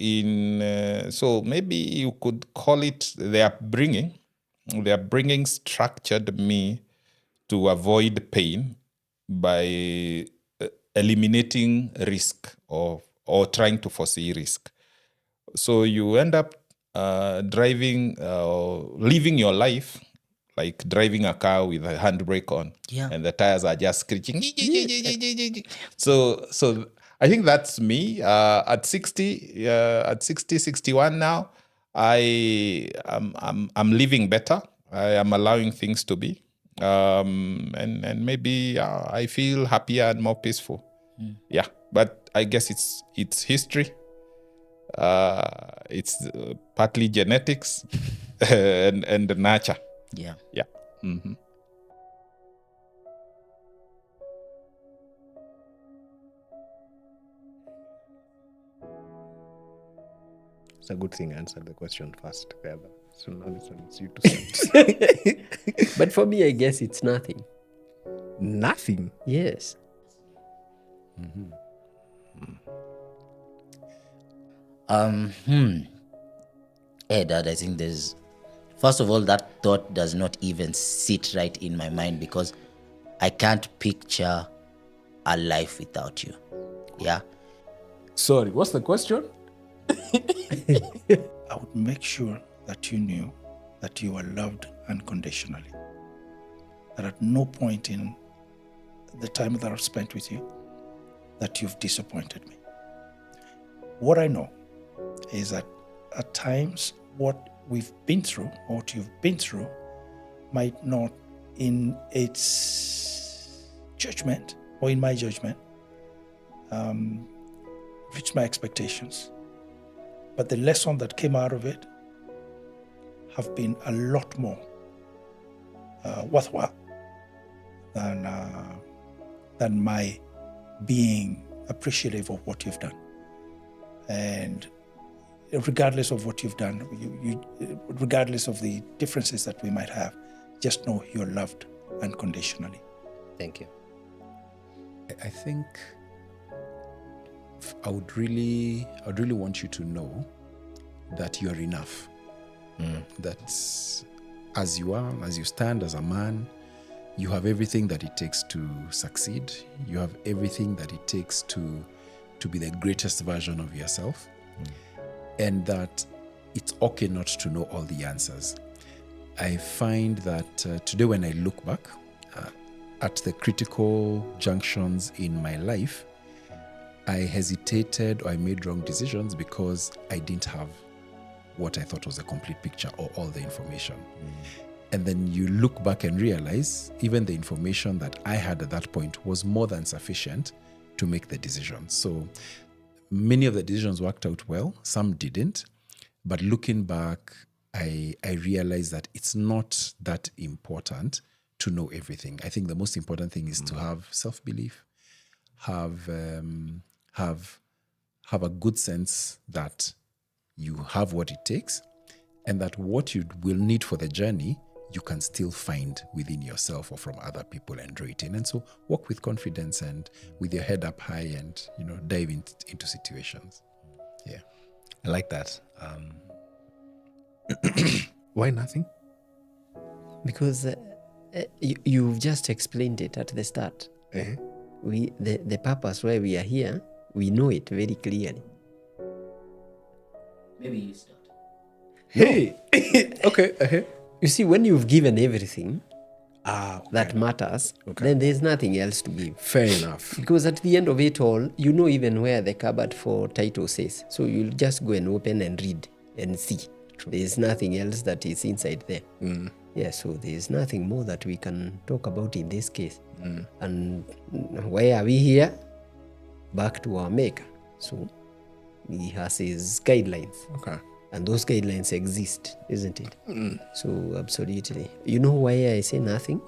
S6: so maybe you could call it the upbringing. The upbringing structured me to avoid pain by eliminating risk or trying to foresee risk. So you end up living your life like driving a car with a handbrake on, and the tires are just screeching. So I think that's me. At 61 now, I'm living better. I am allowing things to be, and maybe I feel happier and more peaceful. Yeah, but I guess it's history. It's partly genetics and nurture.
S1: Yeah.
S6: Mm-hmm.
S4: It's a good thing I answered the question first together. So now it's you to start.
S2: But for me, I guess it's nothing.
S4: Nothing.
S2: Yes.
S1: Hey, Dad, I think first of all, that thought does not even sit right in my mind because I can't picture a life without you. Yeah.
S5: Sorry, what's the question?
S3: I would make sure that you knew that you were loved unconditionally. That at no point in the time that I've spent with you, that you've disappointed me. What I know is that at times what we've been through, or what you've been through, might not, in its judgment, or in my judgment, reach my expectations. But the lesson that came out of it have been a lot more worthwhile than my being appreciative of what you've done. And regardless of what you've done, regardless of the differences that we might have, just know you're loved unconditionally.
S7: Thank you.
S5: I think I would really want you to know that you are enough. That as you are, as you stand as a man, you have everything that it takes to succeed. You have everything that it takes to be the greatest version of yourself. And that it's okay not to know all the answers. I find that today when I look back at the critical junctions in my life, I hesitated or I made wrong decisions because I didn't have what I thought was a complete picture or all the information. And then you look back and realize even the information that I had at that point was more than sufficient to make the decision. So many of the decisions worked out well, some didn't. But looking back, I realized that it's not that important to know everything. I think the most important thing is to have self-belief, have have a good sense that you have what it takes, and that what you will need for the journey, you can still find within yourself or from other people and draw it in. And so walk with confidence and with your head up high and, dive into situations. Yeah.
S8: I like that.
S4: Why nothing?
S2: Because you've just explained it at the start.
S4: Uh-huh.
S2: The purpose why we are here, we know it very clearly.
S1: Maybe you start.
S4: Hey. Okay. Uh-huh.
S2: You see, when you've given everything
S4: Okay.
S2: that matters,
S4: Okay.
S2: then there's nothing else to give.
S4: Fair enough.
S2: Because at the end of it all, you know even where the cupboard for title says. So you'll just go and open and read and see. There's nothing else that is inside there. Yeah, so there's nothing more that we can talk about in this case. And why are we here? Back to our maker. So he has his guidelines.
S4: Okay.
S2: And those guidelines exist, isn't it? So absolutely. You know why I say nothing?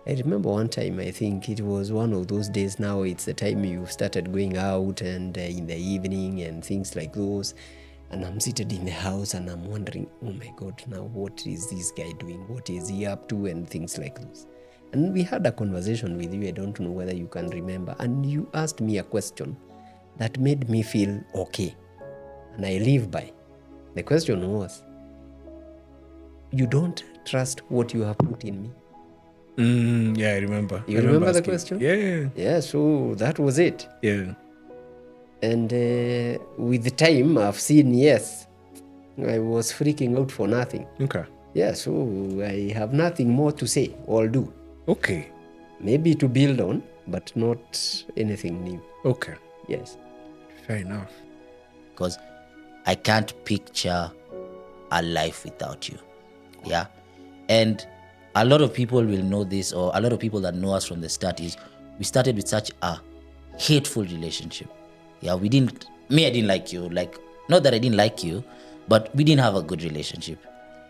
S2: I remember one time, I think it was one of those days. Now it's the time you started going out and in the evening and things like those. And I'm seated in the house and I'm wondering, oh my God, now what is this guy doing? What is he up to? And things like those. And we had a conversation with you. I don't know whether you can remember. And you asked me a question that made me feel okay. And I live by. The question was, you don't trust what you have put in me?
S4: Yeah, I remember.
S2: You remember the
S4: asking.
S2: question?
S4: Yeah.
S2: Yeah, so that was it.
S4: Yeah.
S2: And with the time, I've seen, yes, I was freaking out for nothing.
S4: Okay.
S2: Yeah, so I have nothing more to say or do.
S4: Okay.
S2: Maybe to build on, but not anything new.
S4: Okay.
S2: Yes.
S4: Fair enough.
S1: Because I can't picture a life without you. Yeah. And a lot of people will know this, or a lot of people that know us from the start, is we started with such a hateful relationship. Yeah, I didn't like you. Like, not that I didn't like you, but we didn't have a good relationship.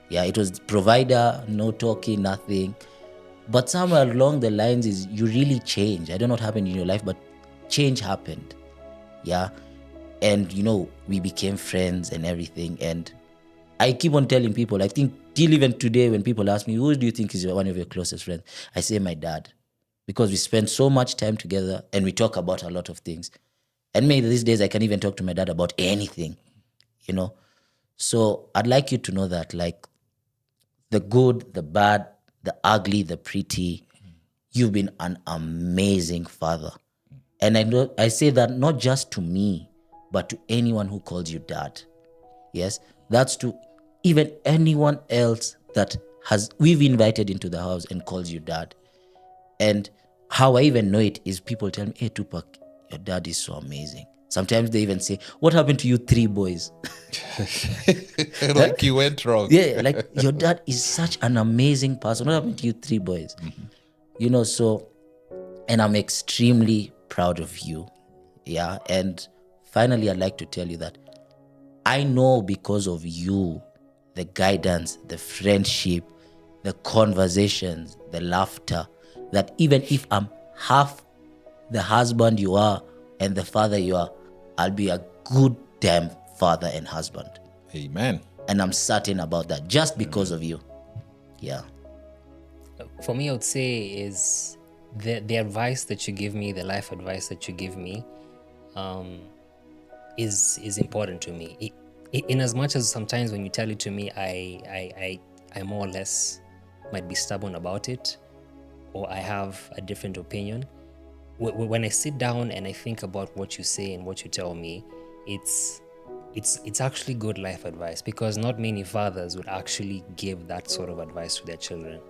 S1: Yeah, it was provider, no talking, nothing. But somewhere along the lines is you really changed. I don't know what happened in your life, but change happened. Yeah. And, we became friends and everything. And I keep on telling people, I think till even today when people ask me, who do you think is one of your closest friends? I say my dad. Because we spend so much time together and we talk about a lot of things. And maybe these days I can even talk to my dad about anything, So I'd like you to know that, like, the good, the bad, the ugly, the pretty, you've been an amazing father. And I say that not just to me, but to anyone who calls you dad. Yes, that's to even anyone else that we've invited into the house and calls you dad. And how I even know it is people tell me, hey, Tupac, your dad is so amazing. Sometimes they even say, what happened to you 3 boys?
S6: Like you went wrong.
S1: Yeah, like your dad is such an amazing person. What happened to you 3 boys? So, and I'm extremely proud of you. Yeah. And finally, I'd like to tell you that I know because of you, the guidance, the friendship, the conversations, the laughter, that even if I'm half the husband you are and the father you are, I'll be a good damn father and husband.
S6: Amen.
S1: And I'm certain about that just because of you. Yeah.
S7: For me, I would say is the advice that you give me, the life advice that you give me, is important to me. In as much as sometimes when you tell it to me, I more or less might be stubborn about it, or I have a different opinion. When I sit down and I think about what you say and what you tell me, it's actually good life advice, because not many fathers would actually give that sort of advice to their children.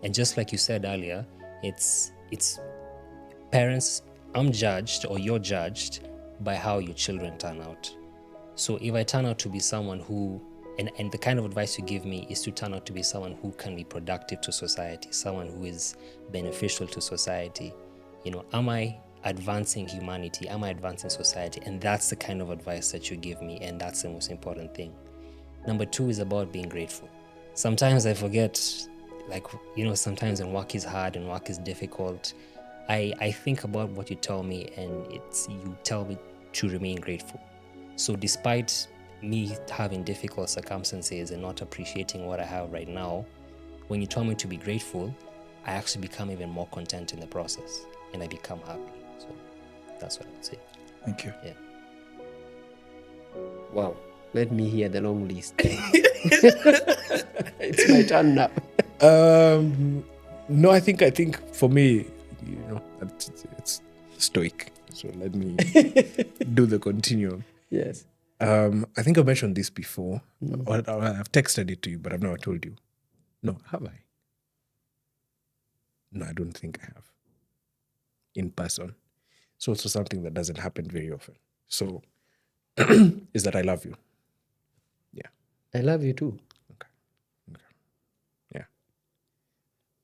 S7: And just like you said earlier, it's parents, I'm judged, or you're judged by how your children turn out. So if I turn out to be someone who, and the kind of advice you give me is to turn out to be someone who can be productive to society, someone who is beneficial to society, am I advancing humanity? Am I advancing society? And that's the kind of advice that you give me, and that's the most important thing. Number 2 is about being grateful. Sometimes I forget, sometimes when work is hard and work is difficult, I think about what you tell me, and you tell me to remain grateful. So despite me having difficult circumstances and not appreciating what I have right now, when you tell me to be grateful, I actually become even more content in the process and I become happy. So that's what I would say.
S3: Thank you.
S7: Yeah.
S2: Wow. Let me hear the long list. It's my turn now.
S4: No, I think for me, it's stoic. So let me do the continuum.
S2: Yes.
S4: I think I mentioned this before, or I've texted it to you, but I've never told you. No, have I? No, I don't think I have. In person. It's also something that doesn't happen very often. So, is that I love you. Yeah.
S2: I love you too.
S4: Okay. Yeah.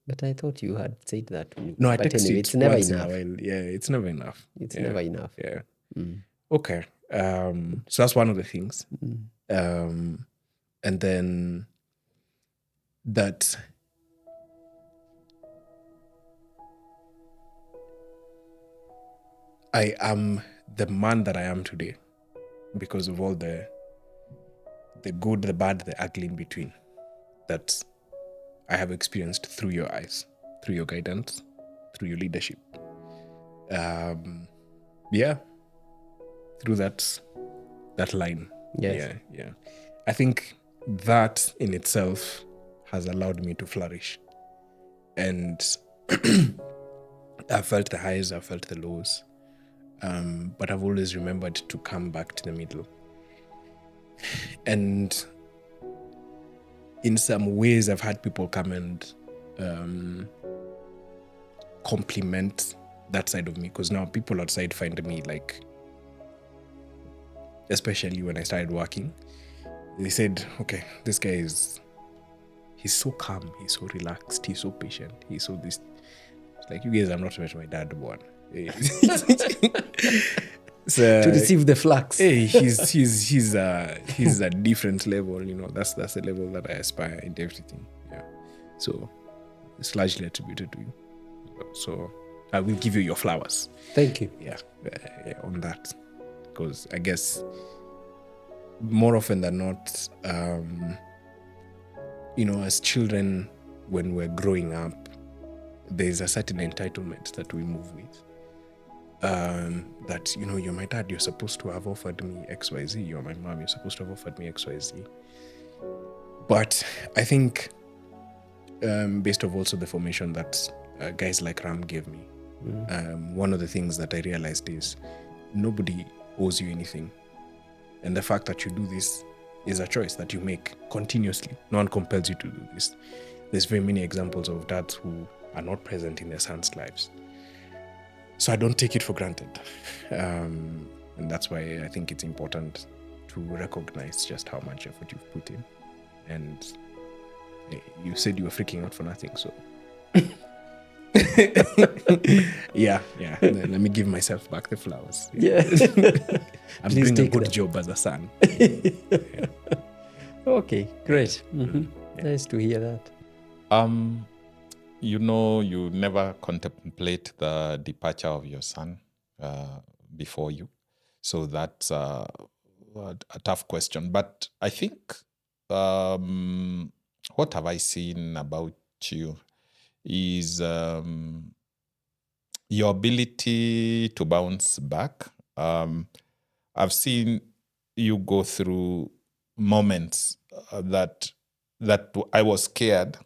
S2: But I thought you had said that to me.
S4: No, I
S2: but
S4: text
S2: anyway,
S4: it
S2: it's never
S4: once
S2: enough.
S4: in a while. Yeah, it's never enough.
S2: It's
S4: Yeah.
S2: never enough.
S4: Yeah.
S2: Mm.
S4: Okay. So that's one of the things. And then that I am the man that I am today because of all the good, the bad, the ugly in between that I have experienced through your eyes, through your guidance, through your leadership. Through that line.
S2: Yes.
S4: Yeah. I think that in itself has allowed me to flourish. And I've felt the highs, I've felt the lows. But I've always remembered to come back to the middle. And in some ways, I've had people come and compliment that side of me, because now people outside find me like, especially when I started working, they said, okay, this guy he's so calm, he's so relaxed, he's so patient, he's so this. It's like, you guys are not my dad one. So,
S2: To receive the flux.
S4: hey, he's a different level, that's the level that I aspire in everything. Yeah. So it's largely attributed to you. So I will give you your flowers.
S2: Thank you.
S4: Yeah, on that. Because I guess more often than not, as children, when we're growing up, there's a certain entitlement that we move with. That, you're my dad, you're supposed to have offered me XYZ. You're my mom, you're supposed to have offered me XYZ. But I think, based on also the formation that guys like Ram gave me, one of the things that I realized is nobody owes you anything. And the fact that you do this is a choice that you make continuously. No one compels you to do this. There's very many examples of dads who are not present in their sons' lives. So I don't take it for granted. And that's why I think it's important to recognize just how much effort you've put in. And you said you were freaking out for nothing, so... yeah. Let me give myself back the flowers.
S2: Yeah.
S4: I'm
S2: Please
S4: doing a
S2: take
S4: good
S2: that.
S4: job as a son.
S2: Okay, great. Nice to hear that.
S6: You never contemplate the departure of your son before you. So that's a tough question. But I think, what have I seen about you is your ability to bounce back. I've seen you go through moments that I was scared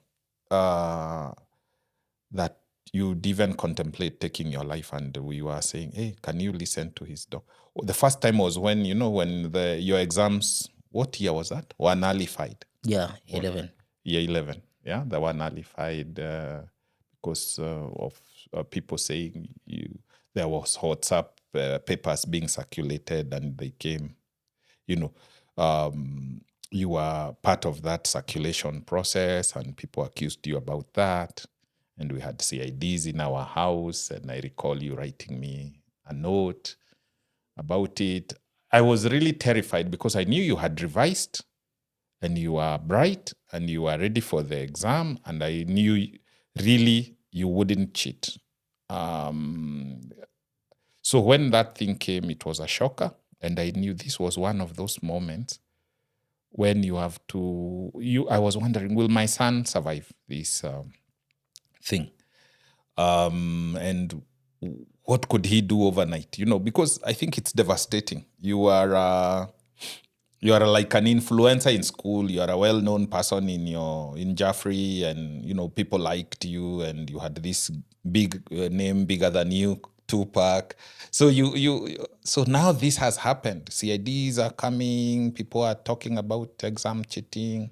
S6: that you'd even contemplate taking your life, and we were saying, hey, can you listen to his dog? The first time was when, when your exams, what year was that? Were nullified.
S1: Yeah, 11.
S6: Year 11, yeah, they were nullified because of people saying there was WhatsApp papers being circulated, and they came, you were part of that circulation process, and people accused you about that. And we had CIDs in our house, and I recall you writing me a note about it. I was really terrified because I knew you had revised, and you were bright, and you were ready for the exam, and I knew really you wouldn't cheat. So when that thing came, it was a shocker. And I knew this was one of those moments when you have to, I was wondering, will my son survive this thing? And what could he do overnight? Because I think it's devastating. You are like an influencer in school. You are a well-known person in Jaffrey, and people liked you, and you had this big name, bigger than you, Tupac. So so now this has happened. CIDs are coming. People are talking about exam cheating.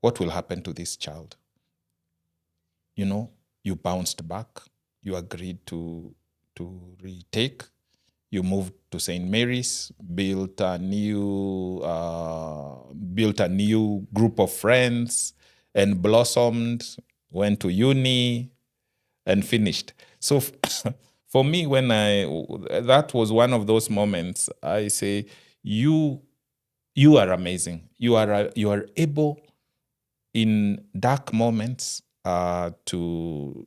S6: What will happen to this child? You bounced back. You agreed to retake. You moved to St. Mary's, built a new group of friends, and blossomed. Went to uni, and finished. So for me, that was one of those moments. I say, you are amazing. You are able in dark moments to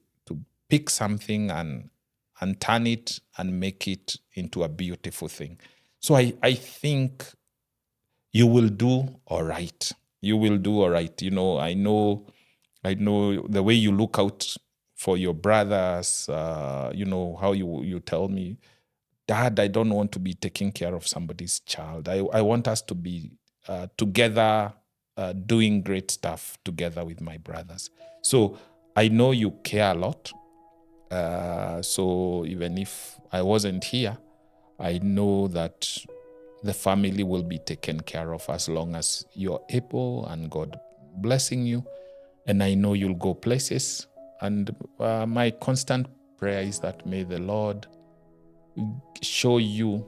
S6: pick something and turn it and make it into a beautiful thing. So I think you will do all right. You will do all right. I know the way you look out for your brothers, how you tell me, Dad, I don't want to be taking care of somebody's child. I want us to be together, doing great stuff together with my brothers. So I know you care a lot. So even if I wasn't here, I know that the family will be taken care of as long as you're able and God blessing you. And I know you'll go places. And my constant prayer is that may the Lord show you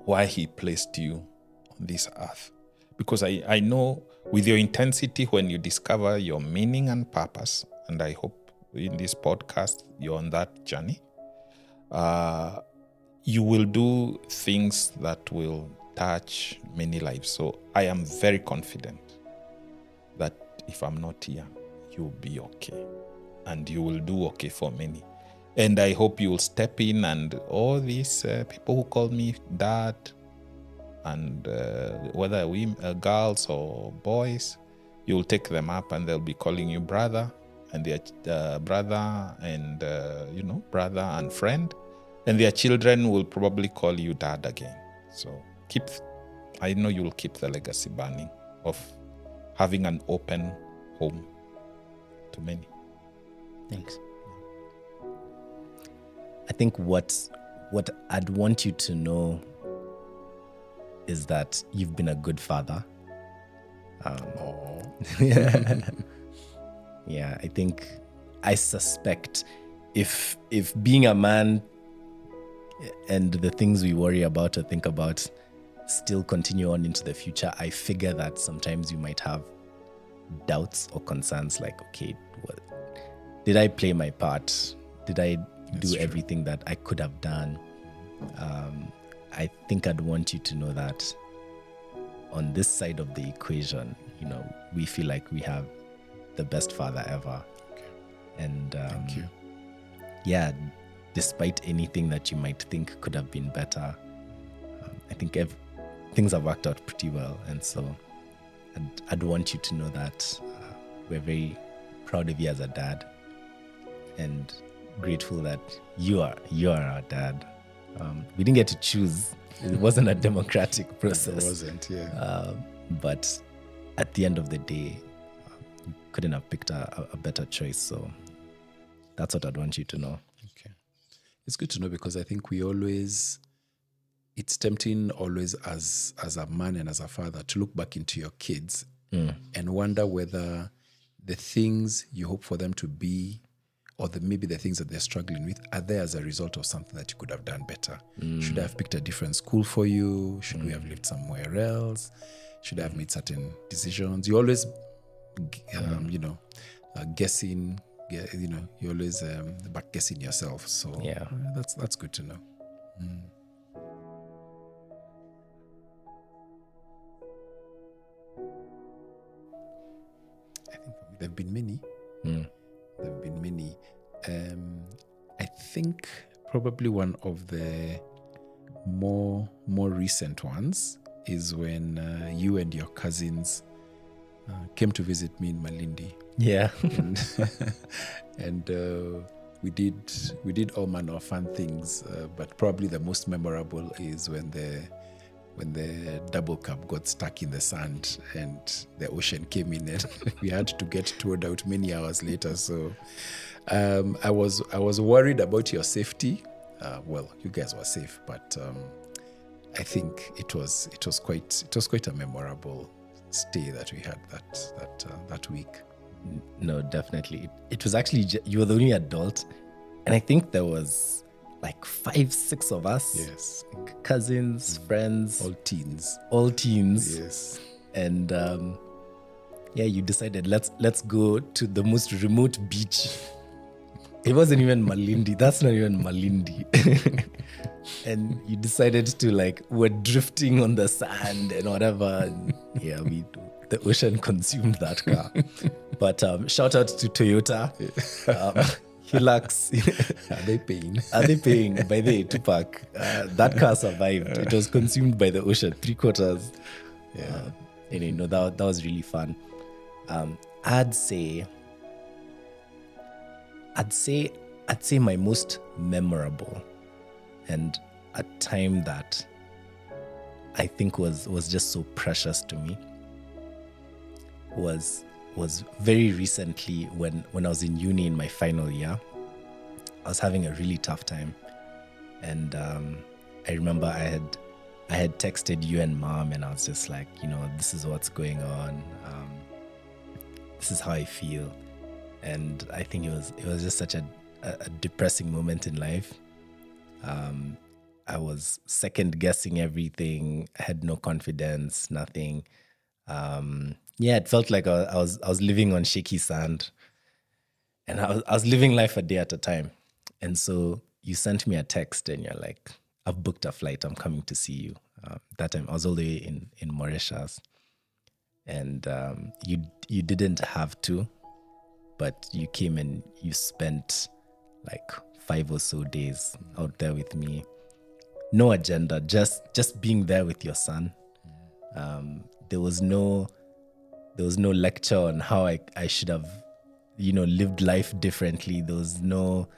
S6: why he placed you on this earth. Because I know with your intensity, when you discover your meaning and purpose, and I hope in this podcast you're on that journey, you will do things that will touch many lives. So I am very confident that if I'm not here, you'll be okay. And you will do okay for many. And I hope you will step in, and all these people who call me dad, and whether we girls or boys, you'll take them up and they'll be calling you brother, and their brother and brother and friend, and their children will probably call you dad again. So I know you'll keep the legacy burning of having an open home to many.
S1: Thanks.
S8: I think what I'd want you to know is that you've been a good father. Yeah, I suspect if being a man and the things we worry about or think about still continue on into the future, I figure that sometimes you might have doubts or concerns like, okay, did I play my part? Did I do everything that I could have done? I think I'd want you to know that on this side of the equation, we feel like we have the best father ever. Okay. And
S5: thank you.
S8: Yeah, despite anything that you might think could have been better, I think things have worked out pretty well. And so I'd want you to know that we're very proud of you as a dad, and grateful that you are our dad. We didn't get to choose. It wasn't a democratic process.
S5: It wasn't, yeah.
S8: But at the end of the day, couldn't have picked a better choice. So that's what I'd want you to know.
S5: Okay. It's good to know, because I think it's tempting always as a man and as a father to look back into your kids and wonder whether the things you hope for them to be, or maybe the things that they're struggling with, are there as a result of something that you could have done better. Should I have picked a different school for you? Should we have lived somewhere else? Should I have made certain decisions? You always, guessing. You always back guessing yourself. So
S8: yeah,
S5: that's good to know. I think for me, there have been many. There have been many. I think probably one of the more recent ones is when you and your cousins came to visit me in Malindi.
S8: Yeah.
S5: And we did all manner of fun things, but probably the most memorable is when the double cup got stuck in the sand and the ocean came in and we had to get towed out many hours later. So I was worried about your safety. Well, you guys were safe, but I think it was quite a memorable stay that we had that week.
S8: No, definitely. It was actually, you were the only adult. And I think there was like 5-6 of us.
S5: Yes.
S8: Like cousins, friends.
S5: All teens.
S8: All teens.
S5: Yes.
S8: And you decided, let's go to the most remote beach. It wasn't even Malindi. That's not even Malindi. And you decided to we're drifting on the sand and whatever. And the ocean consumed that car. But shout out to Toyota. Hilux.
S5: Are they paying?
S8: Are they paying? By the way, Tupac, that car survived. It was consumed by the ocean, 3/4. Yeah. And that was really fun. I'd say my most memorable and a time that I think was just so precious to me was very recently when I was in uni in my final year. I was having a really tough time, and I remember I had texted you and mom, and I was just like, this is what's going on. This is how I feel, and I think it was just such a depressing moment in life. I was second guessing everything. I had no confidence, nothing. It felt like I was living on shaky sand, and I was living life a day at a time. And so you sent me a text, and you're like, "I've booked a flight. I'm coming to see you." That time I was all the way in Mauritius, and you didn't have to, but you came and you spent like 5 or so days out there with me. No agenda, just being there with your son. There was no lecture on how I should have, lived life differently. There was no,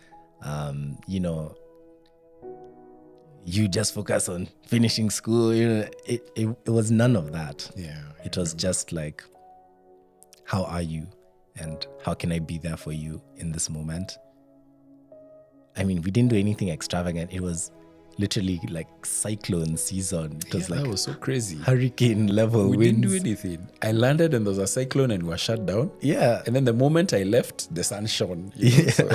S8: you just focus on finishing school. It was none of that.
S5: Yeah.
S8: It was just like, how are you? And how can I be there for you in this moment? I mean, we didn't do anything extravagant. It was literally like cyclone season. It was
S5: that was so crazy.
S8: Hurricane level
S5: We
S8: winds.
S5: didn't do anything. I landed and there was a cyclone and we were shut down.
S8: Yeah.
S5: And then the moment I left, the sun shone. So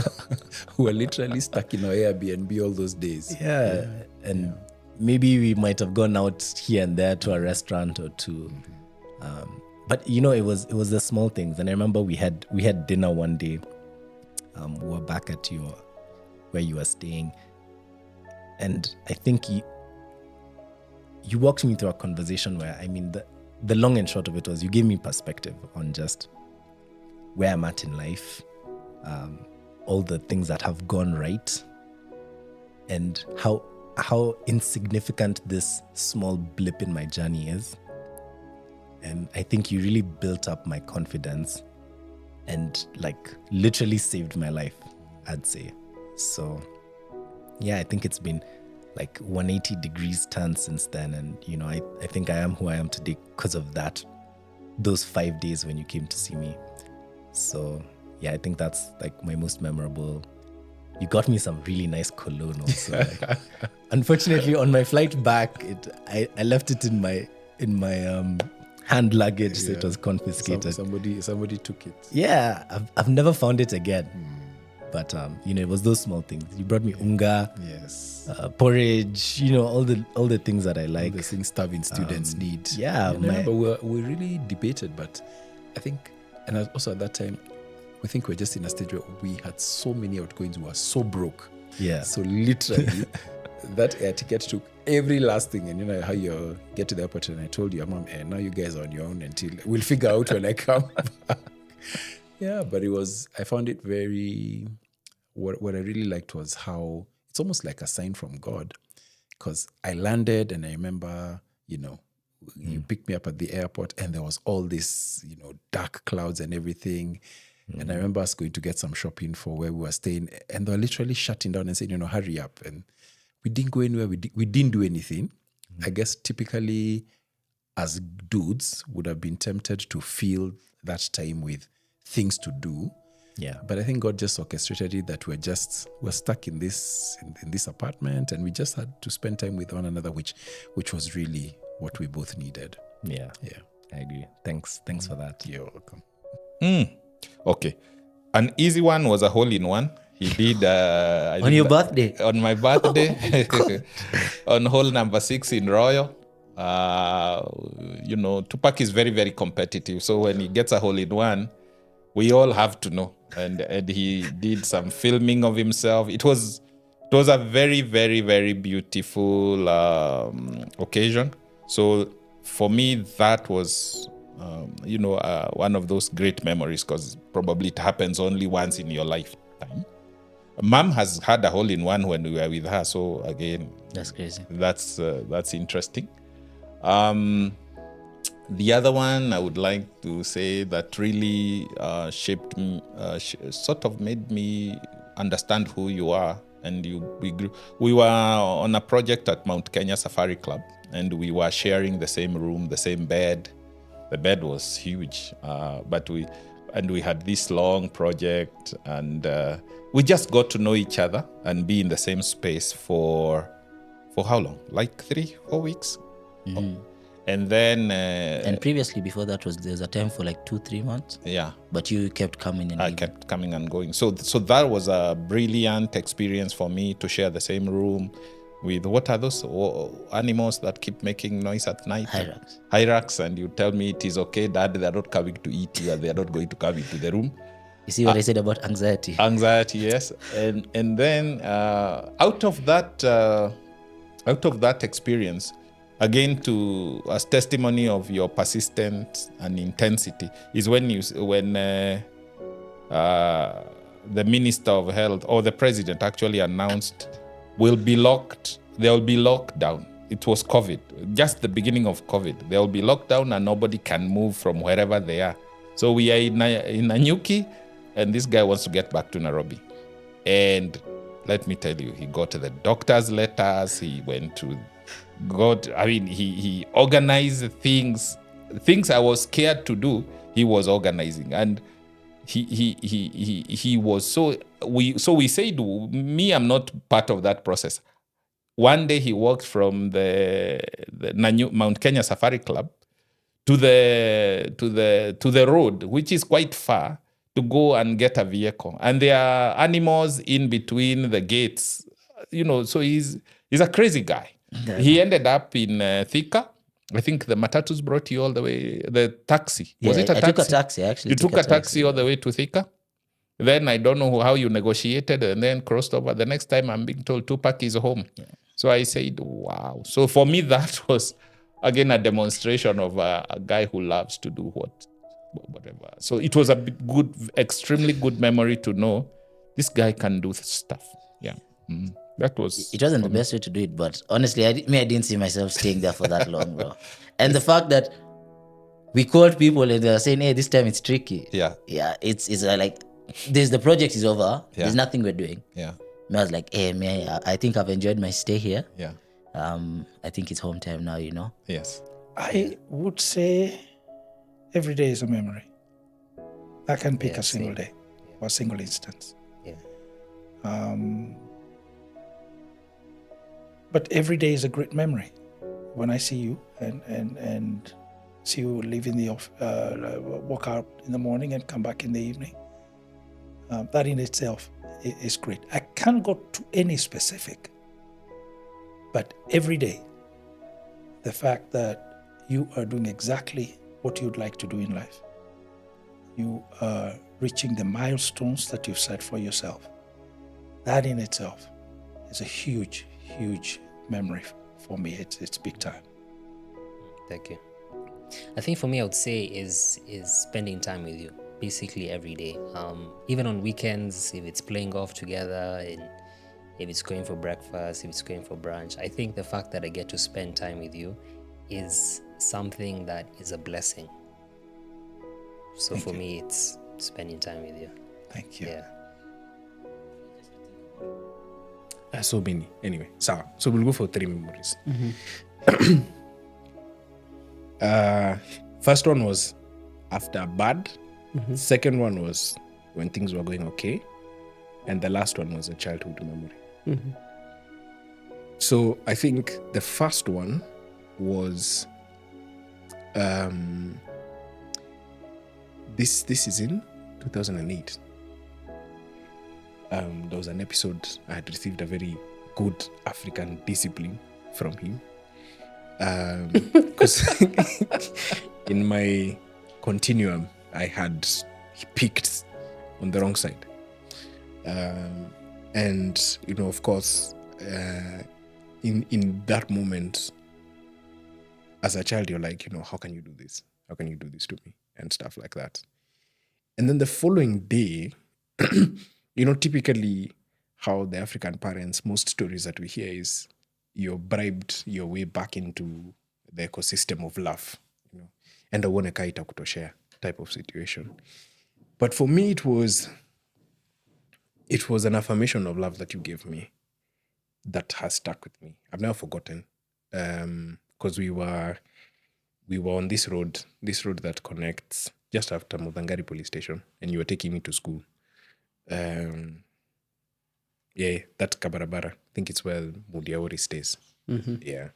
S5: we were literally stuck in our Airbnb all those days.
S8: Yeah. And maybe we might have gone out here and there to a restaurant or two. But it was the small things. And I remember we had dinner one day. We were back at where you were staying. And I think you walked me through a conversation where, I mean, the long and short of it was you gave me perspective on just where I'm at in life, all the things that have gone right, and how insignificant this small blip in my journey is. And I think you really built up my confidence and literally saved my life, I'd say. So I think it's been 180 degrees turn since then. And, I think I am who I am today because of those 5 days when you came to see me. So, I think that's my most memorable. You got me some really nice cologne also. Unfortunately, on my flight back, I left it in my hand luggage, so it was confiscated.
S5: Somebody took it.
S8: Yeah, I've never found it again. But it was those small things. You brought me unga,
S5: yes,
S8: porridge, all the things that I like.
S5: The things starving students need.
S8: Yeah,
S5: and I remember we really debated, but I think, and also at that time, we think we're just in a stage where we had so many outgoings. We were so broke.
S8: Yeah.
S5: So literally, that air ticket took every last thing. And you know how you get to the airport, and I told you, Mom, now you guys are on your own until we'll figure out when I come back. Yeah, but I found it very, what I really liked was how it's almost like a sign from God. because I landed and I remember, you picked me up at the airport and there was all this, dark clouds and everything. And I remember us going to get some shopping for where we were staying, and they were literally shutting down and saying, hurry up. And we didn't go anywhere. We didn't do anything. I guess typically as dudes would have been tempted to fill that time with things to do.
S8: Yeah.
S5: But I think God just orchestrated it that we're stuck in this apartment, and we just had to spend time with one another, which was really what we both needed.
S8: Yeah.
S5: Yeah.
S8: I agree. Thanks for that.
S5: You're welcome.
S6: Okay. An easy one was a hole-in-one. He did...
S1: On your birthday?
S6: On my birthday. On hole number 6 in Royal. Tupac is very, very competitive. So when he gets a hole-in-one, we all have to know. And he did some filming of himself. It was a very, very, very beautiful occasion. So for me, that was... one of those great memories, because probably it happens only once in your lifetime. Mom has had a hole-in-one when we were with her, so again,
S1: That's crazy.
S6: That's interesting. The other one I would like to say that really shaped me, sort of made me understand who you are, and we grew. We were on a project at Mount Kenya Safari Club, and we were sharing the same room, the same bed. The bed was huge, but we had this long project, and we just got to know each other and be in the same space for how long? Like 3-4 weeks. And then
S1: and previously, before that, there's a time for like 2-3 months.
S6: Yeah,
S1: but you kept coming and
S6: I kept coming and going. So that was a brilliant experience for me, to share the same room with, what are those animals that keep making noise at night? Hyrax. And you tell me it is okay, Dad, they're not coming to eat you, and they're not going to come into the room.
S1: You see what I said about anxiety?
S6: Anxiety, yes. And then out of that experience, again, as testimony of your persistence and intensity, is when the Minister of Health, or the President, actually announced there will be lockdown. It was COVID, just the beginning of COVID. There will be lockdown and nobody can move from wherever they are. So we are in Nanyuki, and this guy wants to get back to Nairobi. And let me tell you, he got the doctor's letters. He went to he organized things I was scared to do. He was organizing, and he was so we said, me, I'm not part of that process. One day he walked from the Mount Kenya Safari Club to the road, which is quite far, to go and get a vehicle. And there are animals in between the gates, so he's a crazy guy. Yeah. He ended up in Thika. I think the matatus brought you all the way, the taxi. Was it a taxi?
S1: I took a taxi, actually.
S6: You took a taxi all the way to Thika? Then I don't know how you negotiated, and then crossed over. The next time I'm being told Tupac is home. Yeah. So I said, wow. So for me, that was, again, a demonstration of a guy who loves to do whatever. So it was a extremely good memory to know this guy can do stuff. Yeah. Mm-hmm. It
S1: wasn't the best way to do it, but honestly, I didn't see myself staying there for that long, bro. And the fact that we called people and they were saying, hey, this time it's tricky.
S6: Yeah.
S1: Yeah, it's like, the project is over. Yeah. There's nothing we're doing.
S6: Yeah.
S1: And I was like, hey, man, I think I've enjoyed my stay here.
S6: Yeah.
S1: I think it's home time now,
S6: Yes.
S3: I would say every day is a memory. I can pick a single day or a single instance.
S1: Yeah.
S3: But every day is a great memory. When I see you and see you leave in the walk out in the morning and come back in the evening, that in itself is great. I can't go to any specific, but every day, the fact that you are doing exactly what you'd like to do in life, you are reaching the milestones that you've set for yourself, that in itself is a huge memory for me. It's big time.
S7: Thank you. I think for me, I would say is spending time with you, basically every day. Even on weekends, if it's playing golf together, and if it's going for breakfast, if it's going for brunch. I think the fact that I get to spend time with you is something that is a blessing. So for me, it's spending time with you.
S3: Thank you.
S7: Yeah.
S4: So many. Anyway, so we'll go for 3 memories. First one was after bad. Second one was when things were going okay. And the last one was a childhood memory. So I think the first one was this is in 2008. There was an episode I had received a very good African discipline from him. Because in my continuum, I had picked on the wrong side. And, you know, of course, in that moment, as a child, you're like, you know, how can you do this? How can you do this to me? And stuff like that. And then the following day, you know, typically how the African parents, most stories that we hear is you're bribed your way back into the ecosystem of love, you know, and uone ka itakutoshea type of situation. But for me, it was an affirmation of love that you gave me that has stuck with me. I've never forgotten, because we were on this road that connects just after Mudangari police station, and you were taking me to school. Yeah, that Kabarabara. I think it's where Mudiaori stays. Yeah.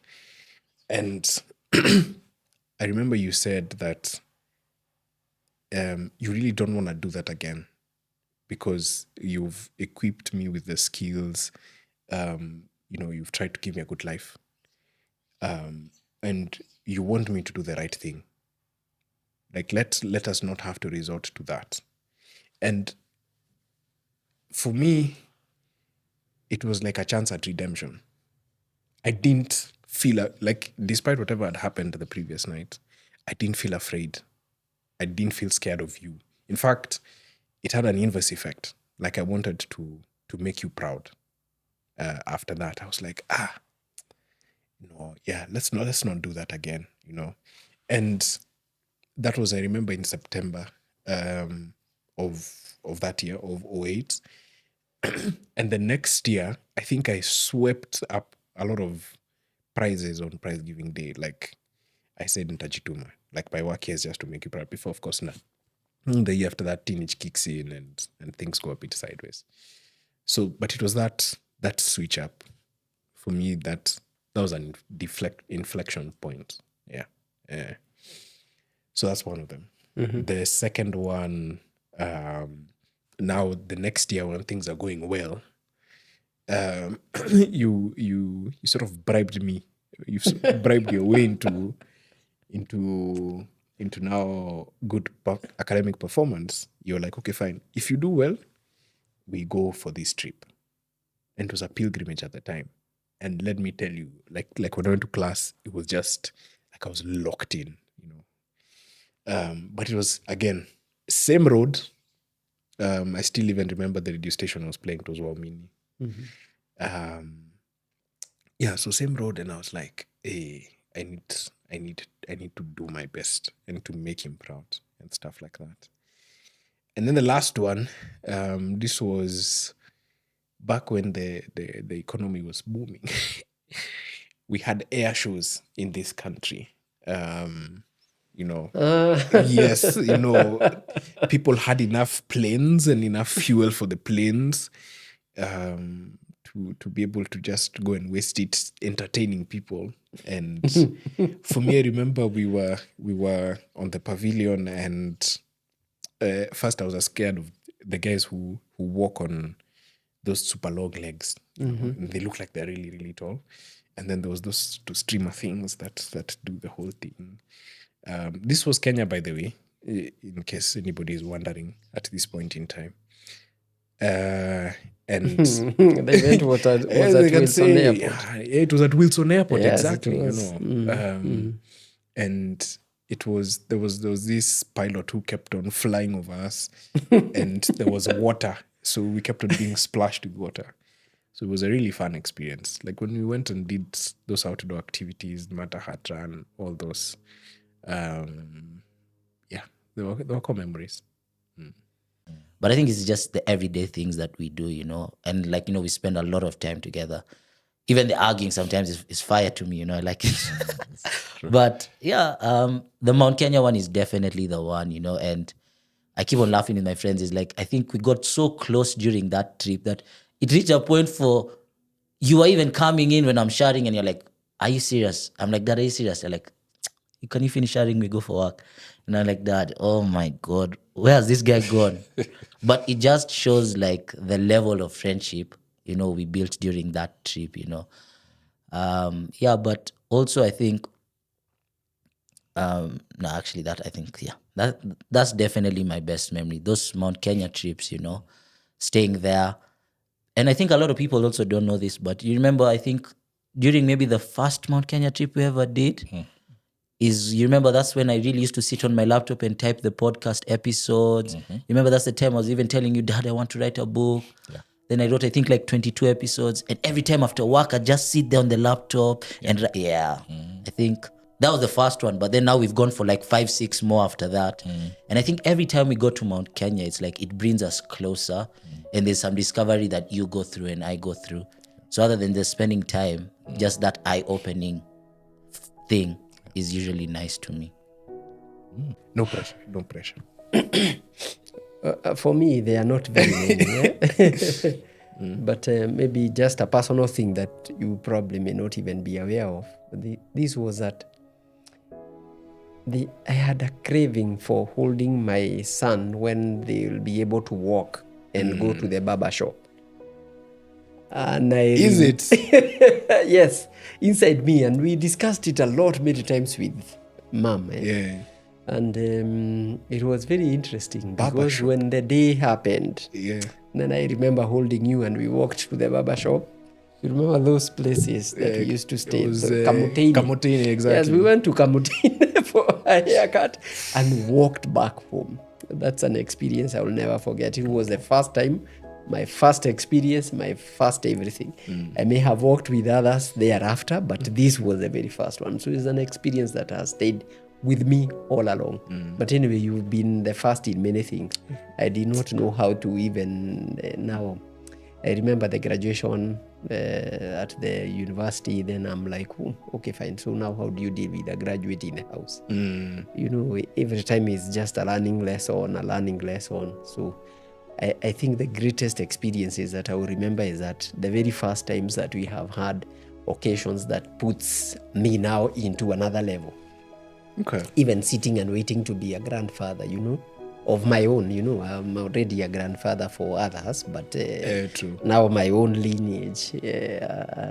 S4: And I remember you said that you really don't want to do that again because you've equipped me with the skills. You know, you've tried to give me a good life. And you want me to do the right thing. Like, let us not have to resort to that. And for me, it was like a chance at redemption. I didn't feel like, despite whatever had happened the previous night, I didn't feel afraid. I didn't feel scared of you. In fact, it had an inverse effect. Like, I wanted to make you proud. After that, I was like, no, yeah, let's not do that again, you know. And that was, I remember, in September of that year, of 2008. And the next year, I think I swept up a lot of prizes on prize giving day. Like I said in Tajituma, like my work here is just to make you proud. Before, of course, not. The year after that, teenage kicks in and things go a bit sideways. So, but it was that switch up for me that was an inflection point. Yeah. So that's one of them. The second one, now the next year when things are going well, you sort of bribed me. You bribed your way into now good academic performance. You're like, okay, fine. If you do well, we go for this trip. And it was a pilgrimage at the time. And let me tell you, like when I went to class, it was just like I was locked in, you know. But it was, again, same road. I still even remember the radio station I was playing. It was Waumini. Yeah, so same road, and I was like, hey, I need to do my best and to make him proud and stuff like that. And then the last one, this was back when the economy was booming. We had air shows in this country. You know, yes, you know, people had enough planes and enough fuel for the planes to be able to just go and waste it entertaining people. And for me, I remember we were on the pavilion, and first I was scared of the guys who walk on those super long legs. You know, and they look like they're really, really tall. And then there was those two streamer things that do the whole thing. This was Kenya, by the way, in case anybody is wondering at this point in time. And
S2: The event was at Wilson Airport.
S4: Yeah, it was at Wilson Airport,
S2: Yes,
S4: exactly.
S2: it was.
S4: You know, and there was this pilot who kept on flying over us, and there was water, so we kept on being splashed with water. So it was a really fun experience. Like when we went and did those outdoor activities, Matahat and all those, yeah, they were core memories.
S1: But I think it's just the everyday things that we do, and like, we spend a lot of time together. Even the arguing sometimes is fire to me, I like it. But yeah, the Mount Kenya one is definitely the one, and I keep on laughing with my friends. Is like, I think we got so close during that trip that it reached a point for you were even coming in when I'm shouting and you're like, are you serious? I'm like, Dad, are you serious? You're like, can you finish shouting? We go for work. And I'm like, Dad, oh my God, where has this guy gone? But it just shows like the level of friendship, we built during that trip, yeah, but also I think, no, actually that I think, yeah, that's definitely my best memory. Those Mount Kenya trips, staying there. And I think a lot of people also don't know this, but you remember, I think during maybe the first Mount Kenya trip we ever did, you remember that's when I really used to sit on my laptop and type the podcast episodes. You remember that's the time I was even telling you, Dad, I want to write a book. Yeah. Then I wrote, I think, like 22 episodes. And every time after work, I just sit there on the laptop and I think that was the first one. But then now we've gone for like 5-6 more after that. And I think every time we go to Mount Kenya, it's like it brings us closer. And there's some discovery that you go through and I go through. So other than just spending time, just that eye-opening thing is usually nice to me.
S4: No pressure, no pressure.
S2: For me, they are not very many. But maybe just a personal thing that you probably may not even be aware of. This was that I had a craving for holding my son when they will be able to walk and go to the barber shop. And
S4: Is it?
S2: Yes, inside me. And we discussed it a lot, many times with Mom.
S4: Yeah.
S2: And it was very interesting because
S4: Barbershop.
S2: when the day happened,
S4: Yeah.
S2: then I remember holding you and we walked to the barber shop. You remember those places that we used to stay?
S4: It was,
S2: Kamutini.
S4: Kamutini, exactly.
S2: Yes, we went to Kamutini for a haircut and walked back home. That's an experience I will never forget. It was the first time, my first experience, my first everything. I may have walked with others thereafter, but this was the very first one. So it's an experience that has stayed with me all along. But anyway, you've been the first in many things. I did not know how to even now. I remember the graduation at the university. Then I'm like, okay, fine. So now how do you deal with a graduate in the house? Every time it's just a learning lesson. So I think the greatest experiences that I will remember is that the very first times that we have had occasions that puts me now into another level.
S4: Okay.
S2: Even sitting and waiting to be a grandfather, of my own. I'm already a grandfather for others, but
S4: True.
S2: now my own lineage.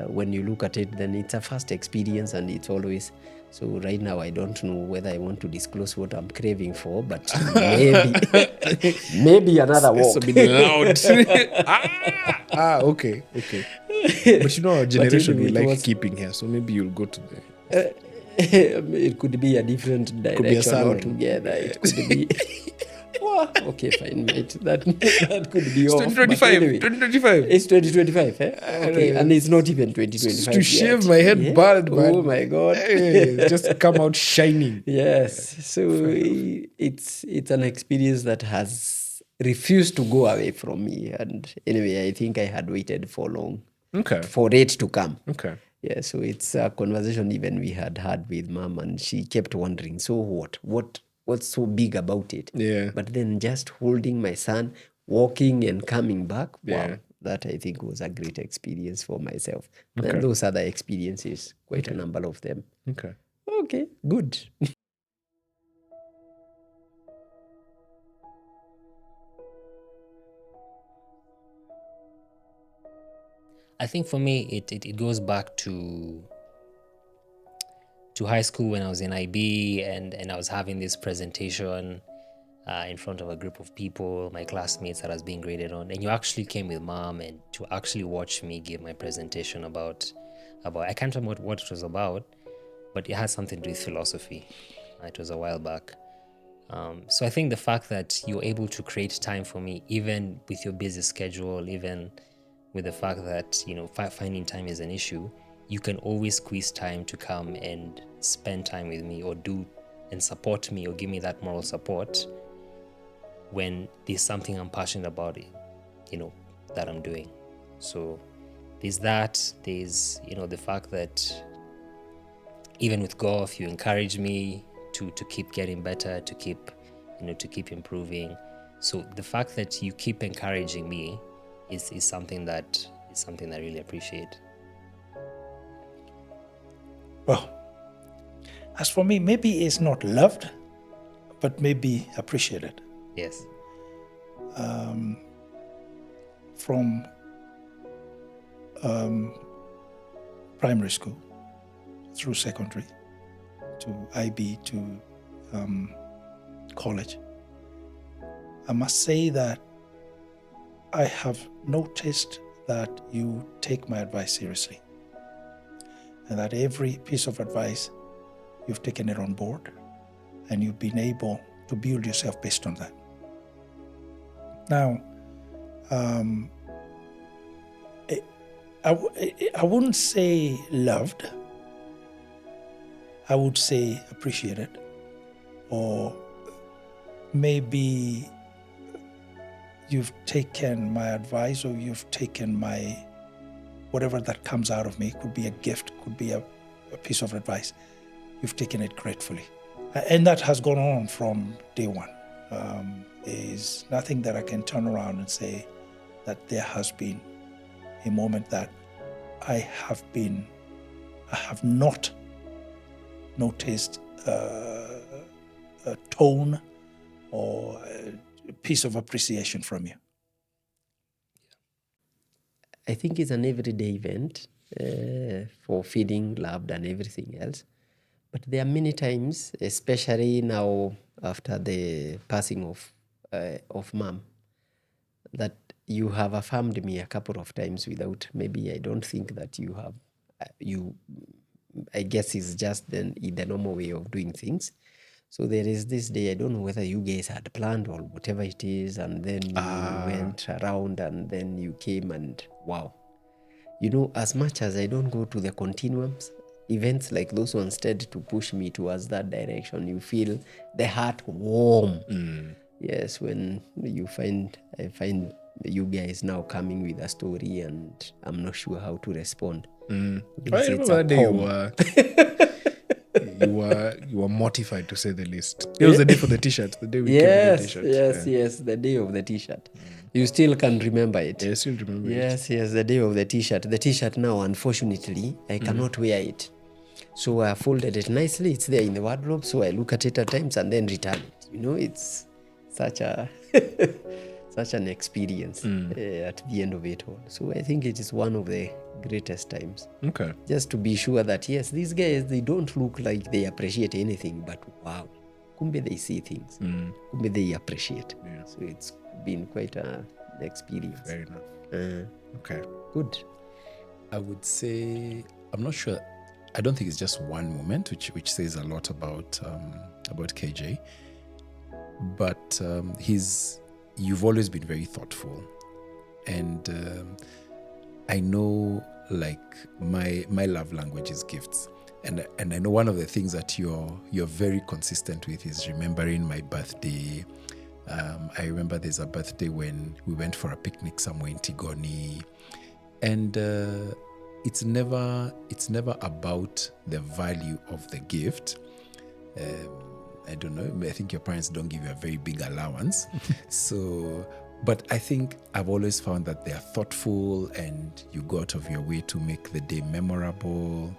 S2: When you look at it, then it's a first experience, and it's always. So right now, I don't know whether I want to disclose what I'm craving for, but maybe another walk.
S4: So be loud. Okay. But our generation
S2: anyway,
S4: we like
S2: was-
S4: keeping hair, so maybe you'll go to the.
S2: It could be a different
S4: Could be a
S2: direction
S4: salon.
S2: altogether. It could be. Okay, fine, mate. That could be
S4: It's
S2: off.
S4: 2025.
S2: But anyway,
S4: 2025.
S2: it's 2025, Okay, and it's not even 2025
S4: To shave
S2: yet.
S4: my head bald, man.
S2: Oh my God.
S4: Hey, just come out shining.
S2: Yes. So it's an experience that has refused to go away from me. And anyway, I think I had waited for long
S4: Okay.
S2: for it to come.
S4: Okay.
S2: Yeah, so it's a conversation even we had with Mom, and she kept wondering, so what's so big about it?
S4: Yeah.
S2: But then just holding my son, walking and coming back,
S4: Yeah.
S2: wow, that I think was a great experience for myself. And those other experiences, quite a number of them.
S4: Okay.
S2: Okay, good.
S7: I think for me, it goes back to high school when I was in IB and I was having this presentation in front of a group of people, my classmates that I was being graded on. And you actually came with Mom and to actually watch me give my presentation about I can't remember what it was about, but it has something to do with philosophy. It was a while back. So I think the fact that you're able to create time for me, even with your busy schedule, even with the fact that, you know, finding time is an issue, you can always squeeze time to come and spend time with me or do and support me or give me that moral support when there's something I'm passionate about, you know, that I'm doing. So there's that. There's, you know, the fact that even with golf, you encourage me to keep getting better, to keep improving. So the fact that you keep encouraging me is something that I really appreciate.
S3: Well, as for me, maybe it's not loved, but maybe appreciated.
S7: Yes.
S3: From primary school through secondary to IB to college, I must say that I have noticed that you take my advice seriously, and that every piece of advice, you've taken it on board, and you've been able to build yourself based on that. Now, I wouldn't say loved, I would say appreciated, or maybe you've taken my advice, or you've taken my, whatever that comes out of me, could be a gift, could be a piece of advice, you've taken it gratefully. And that has gone on from day one. There's nothing that I can turn around and say that there has been a moment that I have not noticed a tone or a piece of appreciation from you.
S2: I think it's an everyday event for feeling loved and everything else. But there are many times, especially now after the passing of mom, that you have affirmed me a couple of times without, maybe I don't think that you have, I guess it's just the normal way of doing things. So there is this day, I don't know whether you guys had planned or whatever it is, and then you went around and then you came and wow. You know, as much as I don't go to the continuums, events like those ones tend to push me towards that direction. You feel the heart warm. Yes, when I find you guys now coming with a story and I'm not sure how to respond.
S4: I remember that day you were mortified, to say the least. It was the day for the t-shirt, the day we came with the t-shirt.
S2: Yes, the day of the t-shirt. You still can remember it.
S4: I still remember it.
S2: Yes, the day of the t-shirt. The t-shirt now, unfortunately, I cannot wear it. So I folded it nicely. It's there in the wardrobe. So I look at it at times and then return it. You know, it's such an experience at the end of it all. So I think it is one of the greatest times.
S4: Okay.
S2: Just to be sure that, yes, these guys, they don't look like they appreciate anything, but wow, kumbe they see things. Kumbe they appreciate.
S4: Yeah.
S2: So it's been quite an experience.
S4: Fair enough. Okay.
S2: Good.
S5: I would say, I'm not sure. I don't think it's just one moment, which says a lot about KJ. But you've always been very thoughtful, and I know, like, my love language is gifts, and I know one of the things that you're very consistent with is remembering my birthday. I remember there's a birthday when we went for a picnic somewhere in Tigoni, and it's never about the value of the gift. I don't know, I think your parents don't give you a very big allowance. So, but I think I've always found that they are thoughtful and you go out of your way to make the day memorable.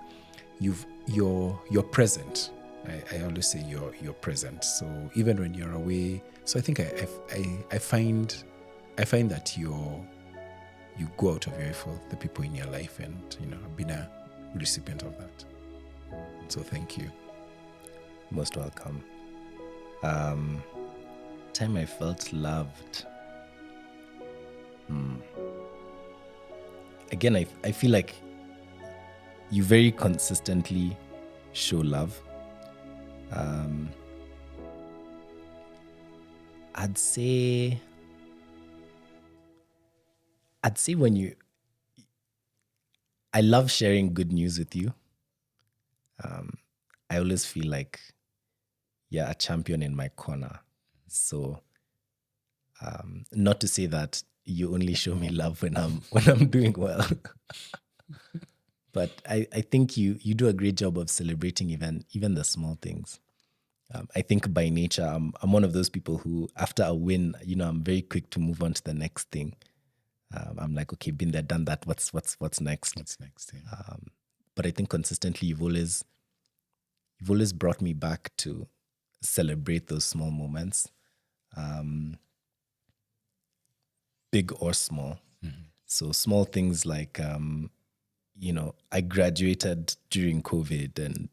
S5: You're present. I always say you're present. So even when you're away, so I think I find that you go out of your way for the people in your life, and I've been a recipient of that. So thank you.
S8: Most welcome. Time I felt loved. Again, I feel like you very consistently show love. I'd say when I love sharing good news with you. I always feel like you're a champion in my corner. So, not to say that you only show me love when I'm doing well, but I think you do a great job of celebrating even the small things. I think by nature, I'm one of those people who, after a win, I'm very quick to move on to the next thing. I'm like, okay, been there, done that. What's next?
S6: What's next? Yeah.
S8: But I think consistently, you've always brought me back to celebrate those small moments, big or small. So small things like, I graduated during COVID and,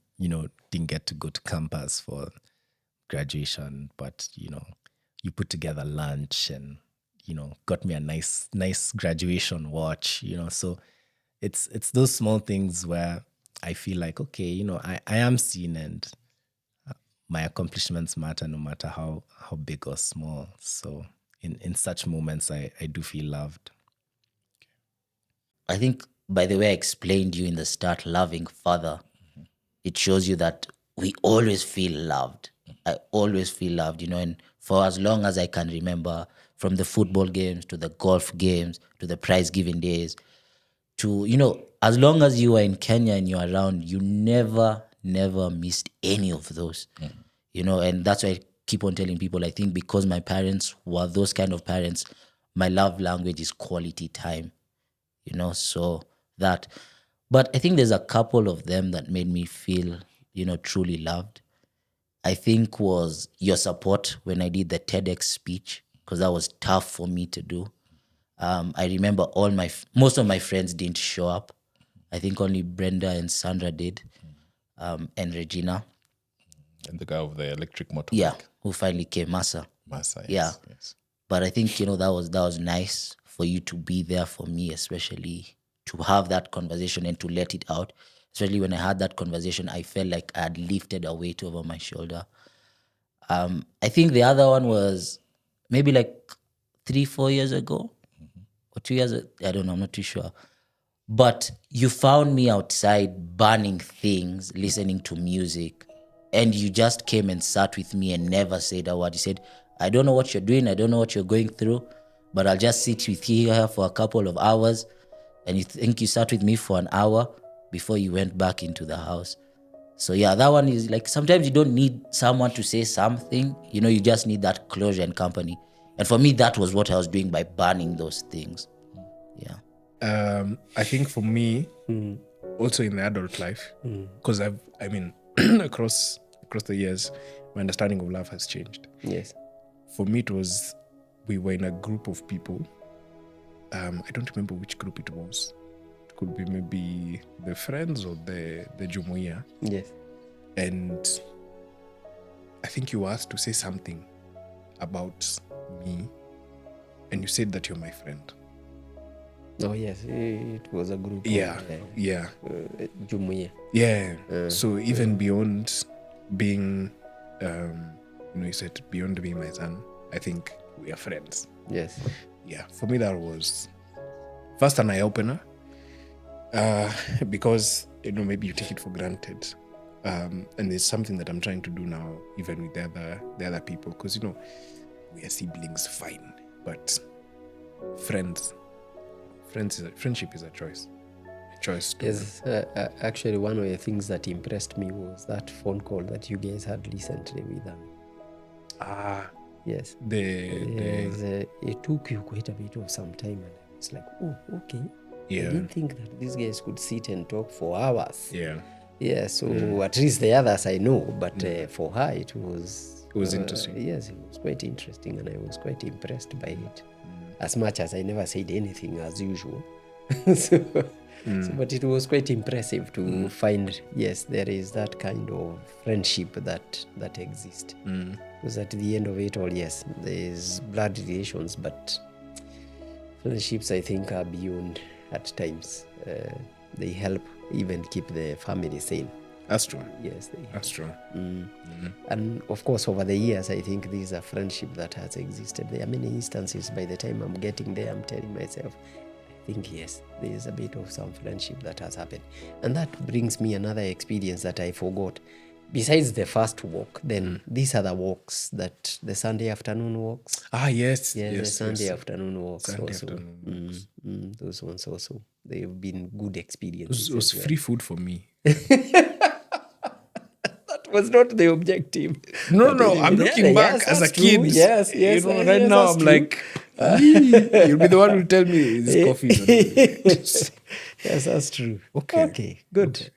S8: didn't get to go to campus for graduation, but, you put together lunch and, got me a nice graduation watch, so it's those small things where I feel like, okay, I am seen and my accomplishments matter no matter how big or small. So in such moments, I do feel loved.
S1: I think by the way I explained you in the start, loving father, it shows you that we always feel loved. I always feel loved, and for as long as I can remember, from the football games to the golf games to the prize giving days, to, as long as you were in Kenya and you're around, you never missed any of those. And that's why I keep on telling people, I think because my parents were those kind of parents, my love language is quality time. So that. But I think there's a couple of them that made me feel, truly loved. I think was your support when I did the TEDx speech, because that was tough for me to do. I remember most of my friends didn't show up. I think only Brenda and Sandra did, and Regina.
S6: And the guy of the electric motorbike.
S1: Yeah, who finally came, Masa.
S6: Masa,
S1: Yeah.
S6: yes.
S1: But I think, that was nice for you to be there for me, especially to have that conversation and to let it out. Especially when I had that conversation, I felt like I had lifted a weight over my shoulder. I think the other one was maybe like 3-4 years ago or 2 years. I don't know. I'm not too sure. But you found me outside burning things, listening to music, and you just came and sat with me and never said a word. You said, I don't know what you're doing. I don't know what you're going through, but I'll just sit with you here for a couple of hours. And you think you sat with me for an hour before you went back into the house. So yeah, that one is like, sometimes you don't need someone to say something, you just need that closure and company. And for me, that was what I was doing by burning those things. Yeah.
S4: I think for me, also in the adult life, because across the years, my understanding of love has changed.
S2: Yes.
S4: For me, we were in a group of people. I don't remember which group it was. It could be maybe the friends or the Jumuiya.
S2: Yes.
S4: And I think you were asked to say something about me, and you said that you're my friend.
S2: Oh yes, it was a group.
S4: Yeah.
S2: Jumuiya.
S4: Yeah. So even beyond being, you said beyond being my son, I think we are friends.
S2: Yes.
S4: Yeah. For me, that was first an eye opener, because maybe you take it for granted, and there's something that I'm trying to do now, even with the other people, because we are siblings, fine, but friendship is a choice. To
S2: Yes, actually, one of the things that impressed me was that phone call that you guys had recently with them. Yes. It took you quite a bit of some time, and I was like, oh, okay.
S4: Yeah.
S2: I didn't think that these guys could sit and talk for hours.
S4: Yeah.
S2: Yeah, so at least the others I know, but for her it was
S4: interesting.
S2: Yes, it was quite interesting, and I was quite impressed by it. As much as I never said anything as usual. But it was quite impressive to find, yes, there is that kind of friendship that exists. Because at the end of it all, yes, there's blood relations, but friendships, I think, are beyond at times. They help even keep the family sane.
S4: That's true.
S2: Yes, they help.
S4: That's true.
S2: And of course, over the years, I think these are friendship that has existed. There are many instances, by the time I'm getting there, I'm telling myself, I think yes, there's a bit of some friendship that has happened. And that brings me another experience that I forgot. Besides the first walk, then these are the walks, that the Sunday afternoon walks.
S4: Yes.
S2: Yes, the
S4: Yes.
S2: Sunday
S4: yes.
S2: afternoon walks
S4: Sunday
S2: also.
S4: afternoon walks.
S2: Those ones also. They've been good experiences.
S4: It was
S2: as well.
S4: free food for me.
S2: That was not the objective.
S4: No,
S2: But
S4: I'm
S2: anyway,
S4: looking back
S2: yes,
S4: as a
S2: that's true.
S4: kid.
S2: Yes, yes.
S4: Right
S2: yes,
S4: now
S2: that's
S4: I'm
S2: true.
S4: like, you'll be the one who tell me this coffee is not
S2: Yes, that's true.
S4: Okay.
S2: Okay, good.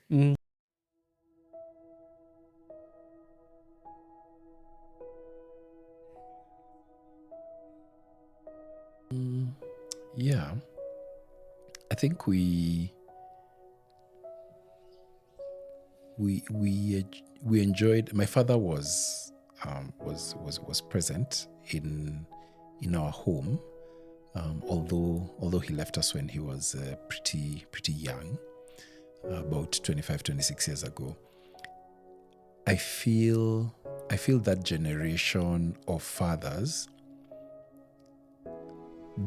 S5: Yeah, I think we enjoyed. My father was present in our home, although he left us when he was pretty young, about 25, 26 years ago. I feel that generation of fathers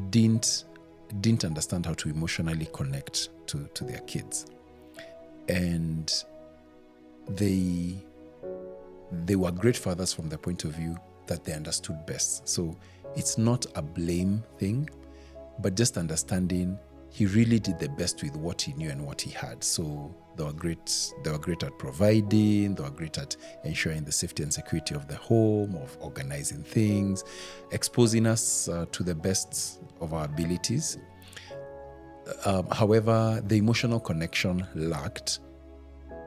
S5: didn't understand how to emotionally connect to their kids, and they were great fathers from the point of view that they understood best. So it's not a blame thing, but just understanding he really did the best with what he knew and what he had. So they were great at providing, they were great at ensuring the safety and security of the home, of organizing things, exposing us to the best of our abilities. However, the emotional connection lacked,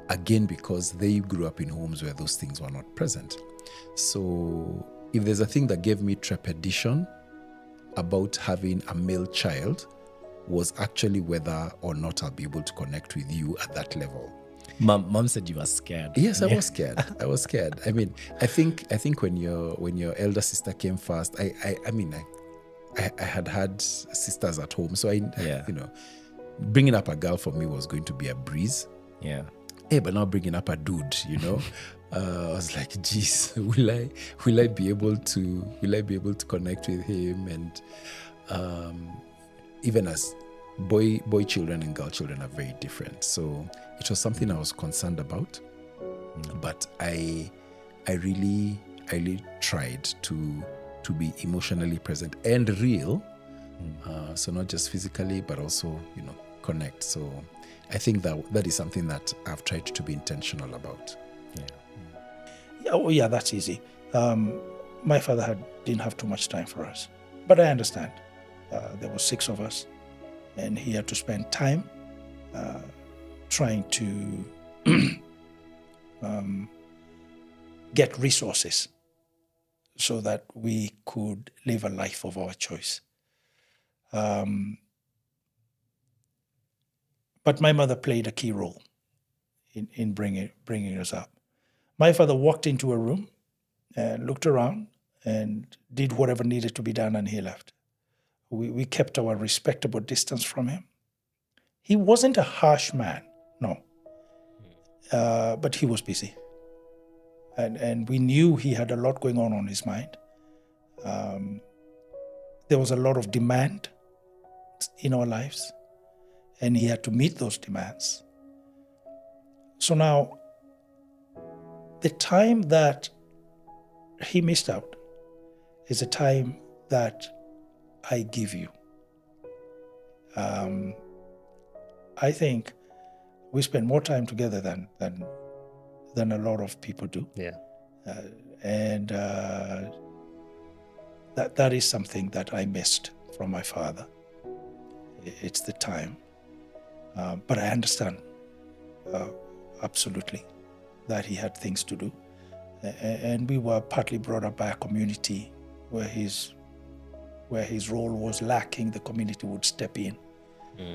S5: again, because they grew up in homes where those things were not present. So if there's a thing that gave me trepidation about having a male child, was actually whether or not I'll be able to connect with you at that level.
S8: Mom said you were scared.
S5: Yes, I was scared. I was scared. I mean, I think when your elder sister came first, I had sisters at home, so bringing up a girl for me was going to be a breeze.
S8: Yeah.
S5: Hey, but now bringing up a dude, I was like, geez, will I be able to connect with him? And even as boy children and girl children are very different, so it was something I was concerned about. But I really tried to be emotionally present and real, so not just physically, but also connect. So I think that is something that I've tried to be intentional about.
S3: Yeah, that's easy. My father didn't have too much time for us, but I understand. There were 6 of us, and he had to spend time trying to get resources so that we could live a life of our choice. But my mother played a key role in bringing us up. My father walked into a room and looked around and did whatever needed to be done, and he left. We kept our respectable distance from him. He wasn't a harsh man, no, but he was busy. And we knew he had a lot going on his mind. There was a lot of demand in our lives, and he had to meet those demands. So now, the time that he missed out is a time that I give you. I think we spend more time together than a lot of people do.
S7: Yeah.
S3: That is something that I missed from my father. It's the time. But I understand absolutely that he had things to do. And we were partly brought up by a community where his role was lacking, the community would step in.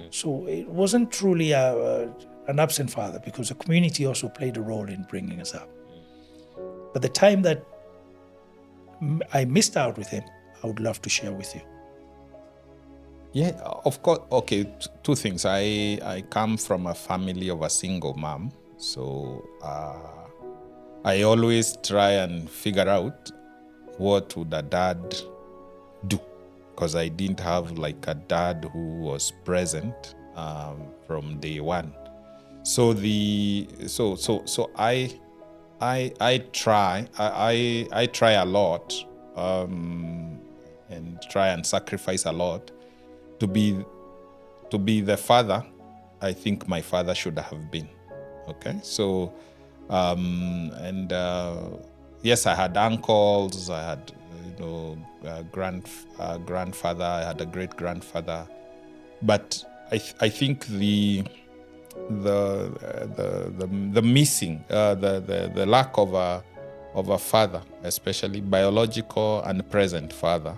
S3: So it wasn't truly an absent father, because the community also played a role in bringing us up. But the time that I missed out with him, I would love to share with you.
S6: Yeah, of course. Okay, 2 things. I come from a family of a single mom, so I always try and figure out what would a dad do because I didn't have like a dad who was present from day one. So I try a lot and try and sacrifice a lot to be the father I think my father should have been. Okay, so yes, I had uncles, I had grandfather, I had a great grandfather, but I think the missing, the lack of a father, especially biological and present father.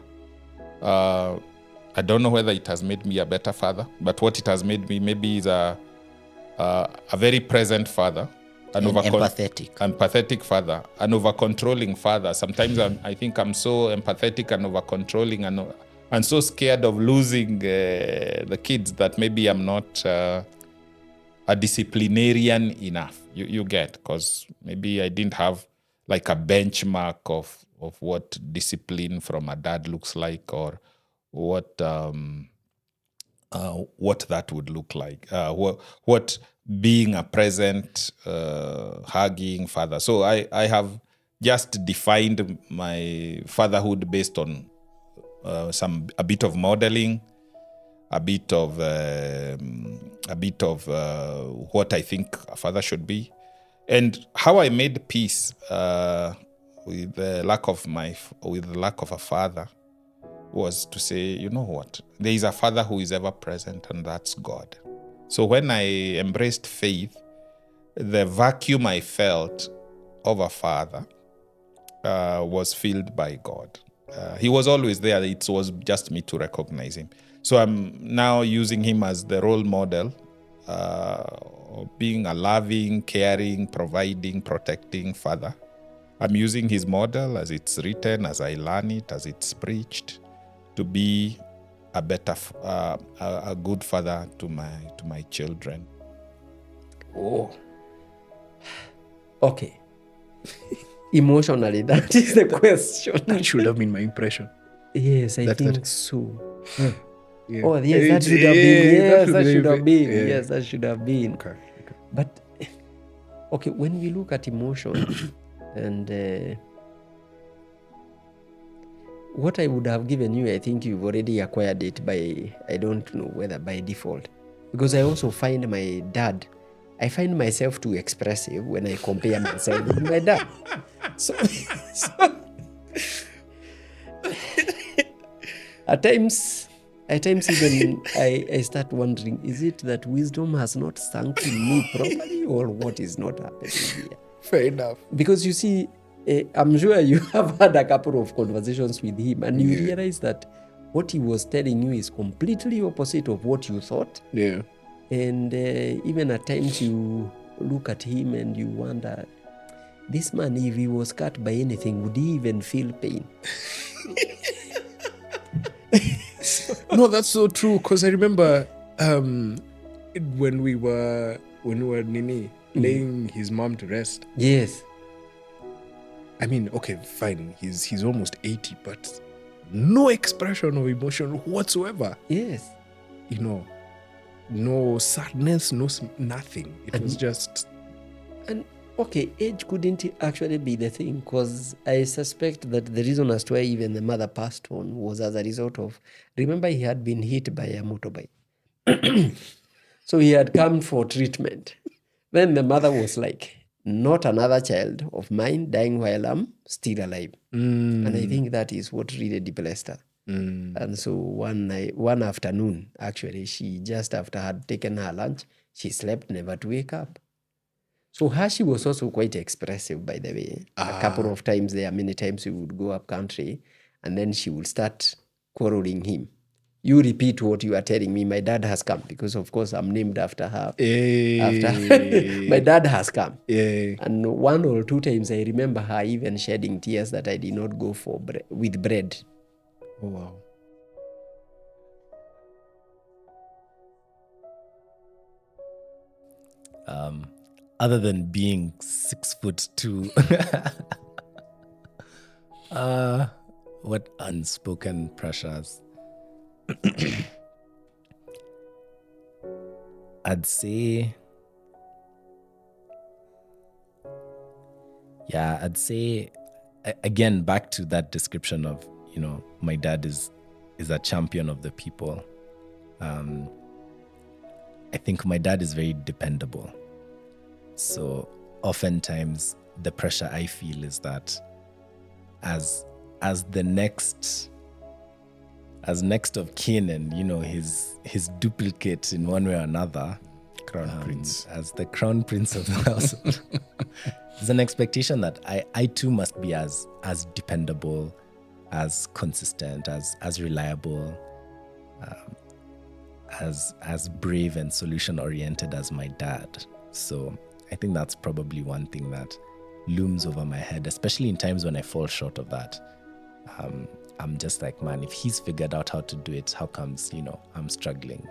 S6: I don't know whether it has made me a better father, but what it has made me maybe is a very present father, an empathetic father, an over-controlling father. Sometimes I think I'm so empathetic and over-controlling and so scared of losing the kids that maybe I'm not a disciplinarian enough. You get, because maybe I didn't have like a benchmark of what discipline from a dad looks like, or what that would look like, what being a present, hugging father. So I have just defined my fatherhood based on a bit of modeling, a bit of what I think a father should be, and how I made peace with the lack of a father was to say, you know what, there is a father who is ever present, and that's God. So when I embraced faith, the vacuum I felt of a father was filled by God. He was always there. It was just me to recognize him. So I'm now using him as the role model of being a loving, caring, providing, protecting father. I'm using his model as it's written, as I learn it, as it's preached, to be a better, a good father to my children.
S2: Oh, okay. Emotionally, that is the question.
S4: That should have been my impression.
S2: Yes, I think so.
S4: Yeah.
S2: Oh, yes, that should have been. Yes, that should have been.
S4: Yeah.
S2: Yes, that should have been.
S4: Okay.
S2: But, okay, when we look at emotion and what I would have given you, I think you've already acquired it by, I don't know whether by default. Because I also find my dad, I find myself too expressive when I compare myself with my dad. So at times even I start wondering, is it that wisdom has not sunk in me properly, or what is not happening here?
S4: Fair enough.
S2: Because you see, I'm sure you have had a couple of conversations with him, and you realize that what he was telling you is completely opposite of what you thought.
S4: Yeah.
S2: And even at times you look at him and you wonder, this man, if he was cut by anything, would he even feel pain?
S4: No, that's so true. Because I remember when we were laying his mom to rest.
S2: Yes.
S4: I mean, okay, fine. He's almost 80, but no expression of emotion whatsoever.
S2: Yes.
S4: No sadness, nothing. It was just.
S2: And okay, age couldn't actually be the thing, because I suspect that the reason as to why even the mother passed on was as a result of, remember, he had been hit by a motorbike. So he had come for treatment. Then the mother was like, not another child of mine dying while I'm still alive. And I think that is what really depressed her. And so one afternoon, actually, she just after had taken her lunch, she slept never to wake up. So she was also quite expressive, by the way. A couple of times there, many times we would go up country, and then she would start quarreling him. You repeat what you are telling me. My dad has come, because of course I'm named after her. After my dad has come. And one or two times I remember her even shedding tears that I did not go for with bread.
S4: Oh, wow.
S8: Other than being 6'2", what unspoken pressures I'd say, again, back to that description of, my dad is a champion of the people. I think my dad is very dependable. So oftentimes the pressure I feel is that as the next of kin and, his duplicate in one way or another,
S4: Crown Prince.
S8: as the crown prince of the household, there's an expectation that I too must be as dependable, as consistent, as reliable, as brave and solution oriented as my dad. So I think that's probably one thing that looms over my head, especially in times when I fall short of that. I'm just like, man, if he's figured out how to do it, how comes, I'm struggling?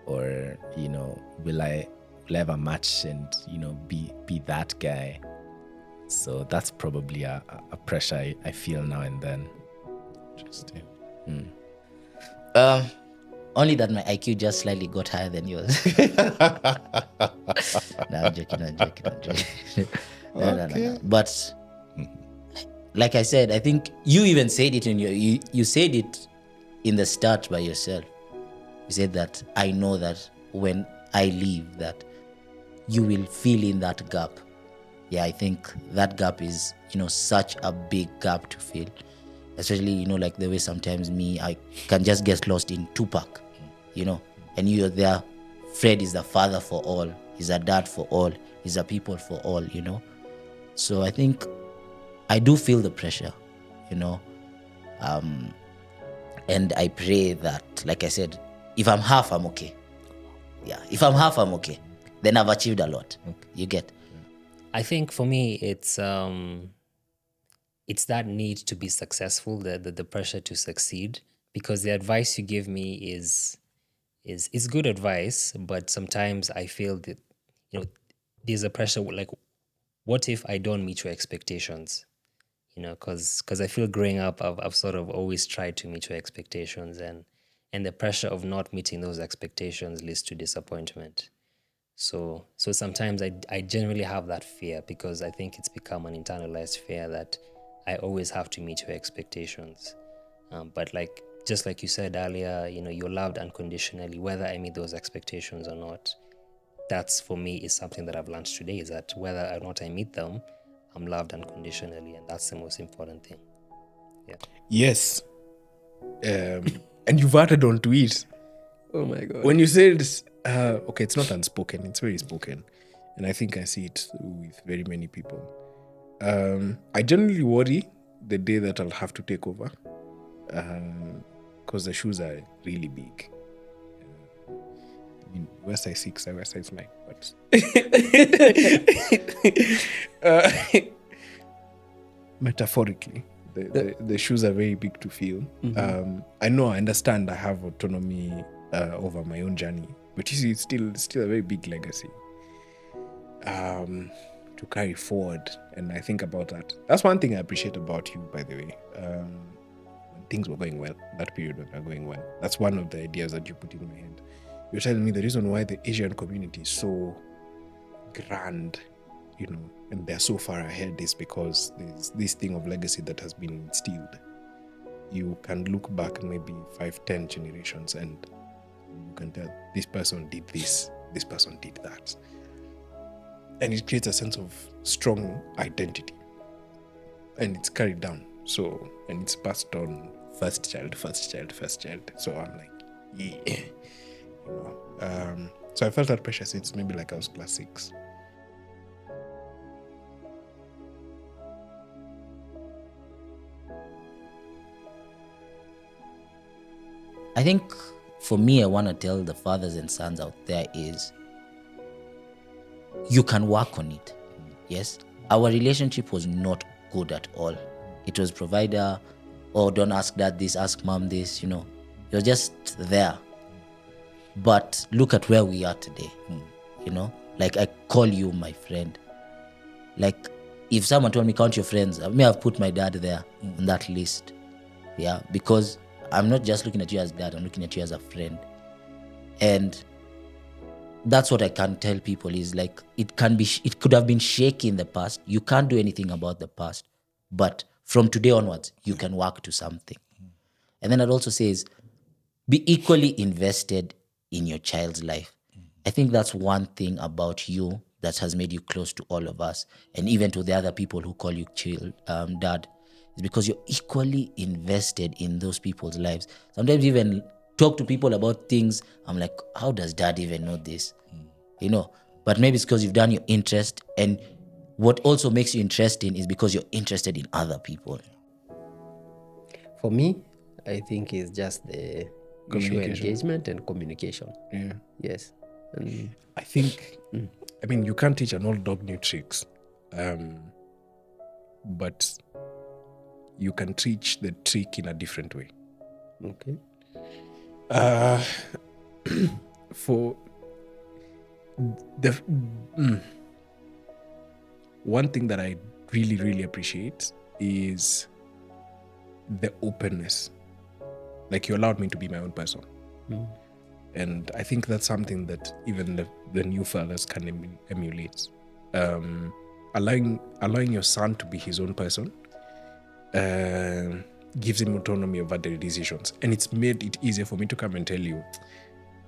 S8: Or, will I ever match and, be that guy? So that's probably a pressure I feel now and then.
S4: Interesting.
S1: Only that my IQ just slightly got higher than yours. No, I'm joking. No. But like I said, I think you even said it in you said it in the start by yourself. You said that I know that when I leave that you will fill in that gap. Yeah, I think that gap is, such a big gap to fill. Especially, like the way sometimes I can just get lost in Tupac, and you're there. Fred is the father for all. He's a dad for all. He's a people for all, So I think I do feel the pressure, and I pray that, like I said, if I'm half, I'm okay. Yeah, if I'm half, I'm okay. Then I've achieved a lot. Okay. You get?
S7: I think for me, it's that need to be successful, the pressure to succeed, because the advice you give me is good advice, but sometimes I feel that, there's a pressure, like, what if I don't meet your expectations? Because I feel growing up, I've sort of always tried to meet your expectations, and the pressure of not meeting those expectations leads to disappointment. So sometimes I generally have that fear, because I think it's become an internalized fear that I always have to meet your expectations. But just like you said earlier, you're loved unconditionally, whether I meet those expectations or not. That's, for me, is something that I've learned today, is that whether or not I meet them, I'm loved unconditionally, and that's the most important thing. Yeah.
S4: Yes. And you've added on to it.
S2: Oh my God.
S4: When you said, okay, it's not unspoken, it's very spoken. And I think I see it with very many people. I generally worry the day that I'll have to take over, because the shoes are really big. Wear size 6, I wear size 9, but metaphorically, the shoes are very big to feel.
S2: Mm-hmm.
S4: I understand I have autonomy over my own journey, but you see, it's still a very big legacy to carry forward. And I think about that. That's one thing I appreciate about you, by the way. When things were going well, that period when they were going well, that's one of the ideas that you put in my head. You're telling me the reason why the Asian community is so grand, and they're so far ahead, is because there's this thing of legacy that has been instilled. You can look back maybe 5-10 generations and you can tell this person did this person did that, and it creates a sense of strong identity, and it's carried down. So, and it's passed on, first child. So I'm like, yeah. So I felt that pressure since maybe like I was class 6.
S1: I think for me, I want to tell the fathers and sons out there is you can work on it. Yes, our relationship was not good at all. It was provider, don't ask dad this, ask mom this, You're just there. But look at where we are today, Like, I call you my friend. Like, if someone told me count your friends, I may have put my dad there on that list. Yeah, because I'm not just looking at you as dad, I'm looking at you as a friend. And that's what I can tell people is like, it could have been shaky in the past. You can't do anything about the past, but from today onwards, you can work to something. And then I'd also say is be equally invested in your child's life. I think that's one thing about you that has made you close to all of us, and even to the other people who call you dad, is because you're equally invested in those people's lives. Sometimes even talk to people about things, I'm like, how does dad even know this? You know, but maybe it's because you've done your interest, and what also makes you interesting is because you're interested in other people.
S2: For me, I think it's just the issue
S4: Communication.
S2: engagement and communication.
S4: Yeah.
S2: Yes. And
S4: I think, I mean, you can't teach an old dog new tricks, but you can teach the trick in a different way.
S2: okay.
S4: For the one thing that I really, really appreciate is the openness. Like, you allowed me to be my own person. And I think that's something that even the new fathers can emulate. Allowing your son to be his own person gives him autonomy over their decisions. And it's made it easier for me to come and tell you,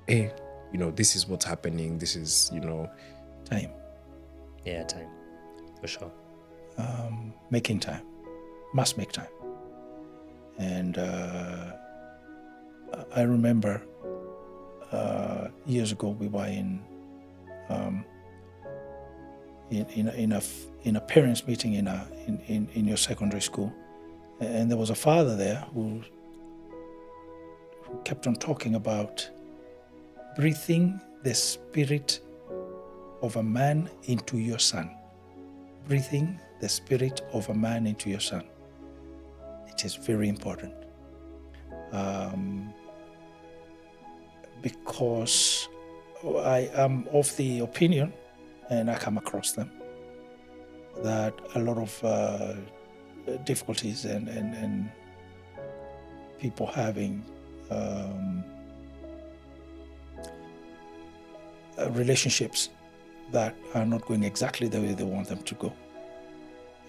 S4: hey, this is what's happening. This is,
S3: Time.
S7: Yeah, time. For sure.
S3: Making time. Must make time. And I remember years ago we were in a parents' meeting in your secondary school, and there was a father there who kept on talking about breathing the spirit of a man into your son. Breathing the spirit of a man into your son. It is very important. Because I am of the opinion, and I come across them, that a lot of difficulties and people having relationships that are not going exactly the way they want them to go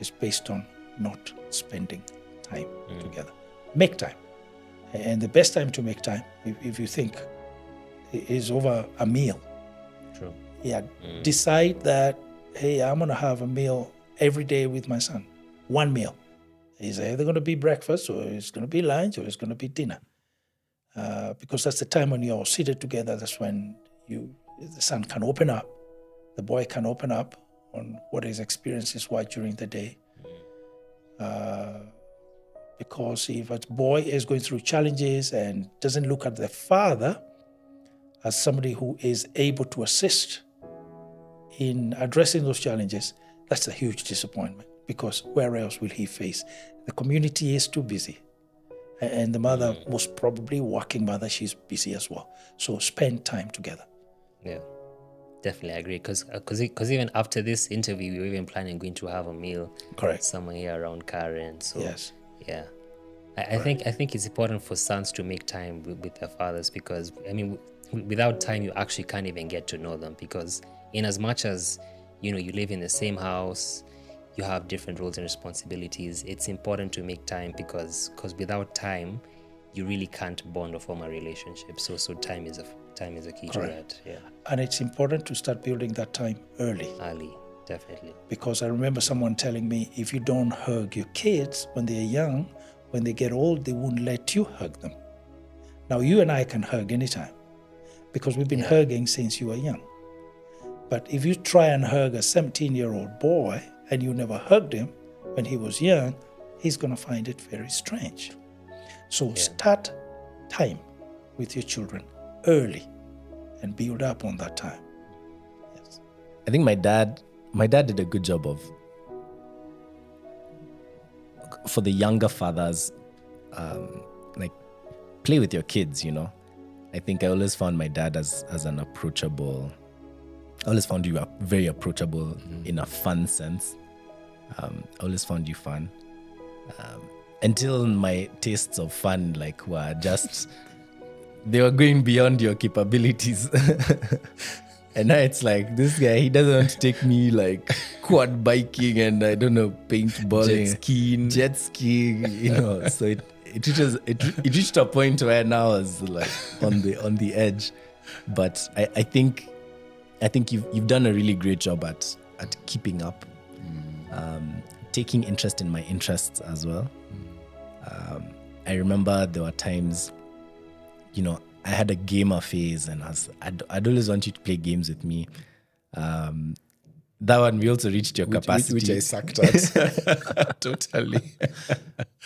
S3: is based on not spending time together. Make time. And the best time to make time, if you think, is over a meal.
S7: True.
S3: Yeah. Decide that, hey, I'm going to have a meal every day with my son. One meal. It's either going to be breakfast, or it's going to be lunch, or it's going to be dinner. Because that's the time when you're seated together. That's when the son can open up. The boy can open up on what his experiences were during the day. Because if a boy is going through challenges and doesn't look at the father as somebody who is able to assist in addressing those challenges, that's a huge disappointment, because where else will he face? The community is too busy. And the mother, most probably working mother, she's busy as well. So spend time together.
S7: Yeah, definitely, I agree. Because even after this interview, we were even planning going to have a meal.
S3: Correct.
S7: Somewhere here around Karen. So
S3: Yes.
S7: yeah, I think it's important for sons to make time with their fathers, because I mean, without time, you actually can't even get to know them, because in as much as you live in the same house, you have different roles and responsibilities. It's important to make time, because without time, you really can't bond or form a relationship. So time is a key
S3: Correct.
S7: to that. Yeah,
S3: And it's important to start building that time early.
S7: early, definitely.
S3: Because I remember someone telling me, if you don't hug your kids when they're young, when they get old, they won't let you hug them. Now, you and I can hug anytime, because we've been hugging since you were young. But if you try and hug a 17-year-old boy and you never hugged him when he was young, he's going to find it very strange. So start time with your children early and build up on that time. Yes.
S8: I think my dad did a good job of, for the younger fathers, like, play with your kids, I think I always found my dad as an approachable. I always found you very approachable in a fun sense. I always found you fun. until my tastes of fun like were just they were going beyond your capabilities. And now it's like this guy, he doesn't want to take me like quad biking and I don't know, paintballing, jet skiing, you know. So it reached a point where now I was like on the edge. But I think you've done a really great job at keeping up, taking interest in my interests as well. I remember there were times, you know, I had a gamer phase and I'd always want you to play games with me. That one, we also reached your capacity.
S5: Which I sucked at. Totally.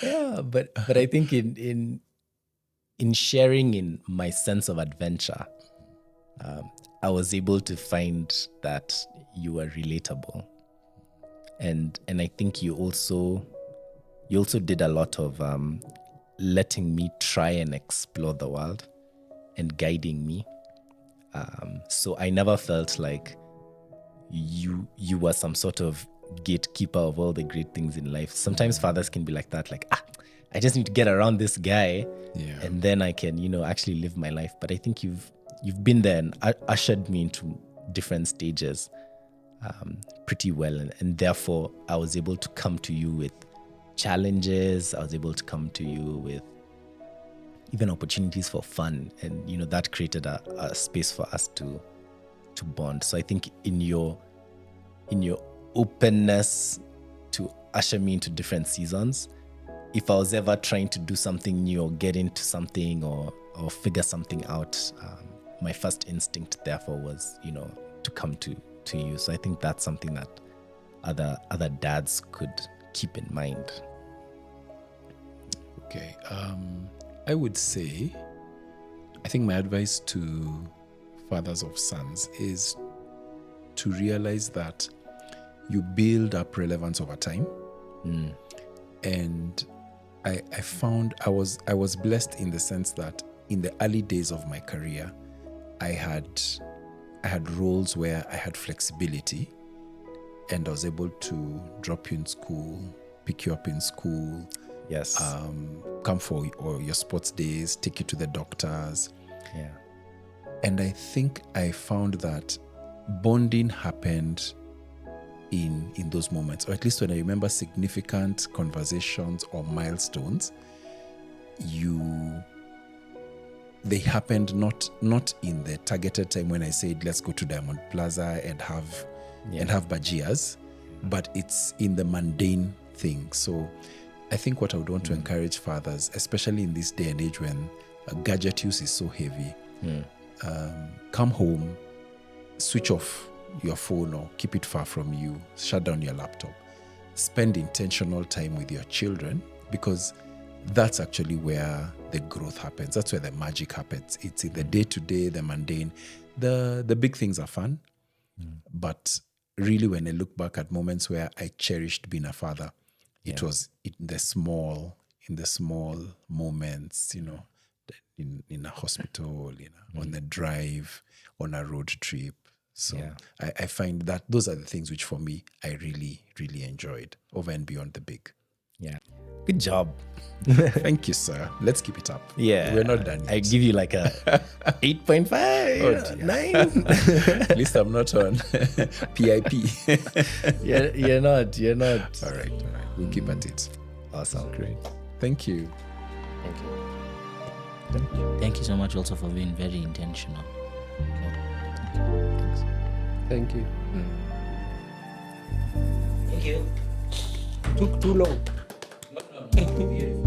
S8: Yeah, but I think in sharing in my sense of adventure, I was able to find that you were relatable. And I think you also did a lot of letting me try and explore the world and guiding me. So I never felt like you were some sort of gatekeeper of all the great things in life. Sometimes fathers can be like that, like, I just need to get around this guy, and then I can, you know, actually live my life. But I think you've been there and ushered me into different stages pretty well, and therefore I was able to come to you with challenges. I was able to come to you with even opportunities for fun, and you know that created a space for us to bond. So I think in your openness to usher me into different seasons, if I was ever trying to do something new or get into something or figure something out, my first instinct therefore was, you know, to come to you. So I think that's something that other dads could keep in mind.
S5: Okay. I would say, I think my advice to fathers of sons is to realize that you build up relevance over time. And I found I was blessed in the sense that in the early days of my career, I had roles where I had flexibility, and I was able to drop you in school, pick you up in school.
S8: Yes.
S5: Come for your sports days, take you to the doctors.
S8: Yeah.
S5: And I think I found that bonding happened in those moments, or at least when I remember significant conversations or milestones, they happened not in the targeted time when I said let's go to Diamond Plaza and have bajias, but it's in the mundane thing. So I think what I would want to encourage fathers, especially in this day and age when gadget use is so heavy, come home, switch off your phone or keep it far from you, shut down your laptop, spend intentional time with your children, because that's actually where the growth happens. That's where the magic happens. It's in the day-to-day, the mundane. The big things are fun, but really when I look back at moments where I cherished being a father, it was in the small moments, you know, in a hospital, you know, on the drive, on a road trip. So I find that those are the things which for me, I really, really enjoyed over and beyond the big.
S8: Yeah. Good job.
S5: Thank you, sir. Let's keep it up.
S8: Yeah.
S5: We're not done yet.
S8: I give you like a 8.5, 9.
S5: At least I'm not on PIP.
S8: You're not.
S5: All right. We'll keep at it.
S8: Awesome.
S5: Great. Thank you.
S1: Thank you so much also for being very intentional.
S2: Thank you.
S1: Thank you.
S2: Took too long.
S1: No.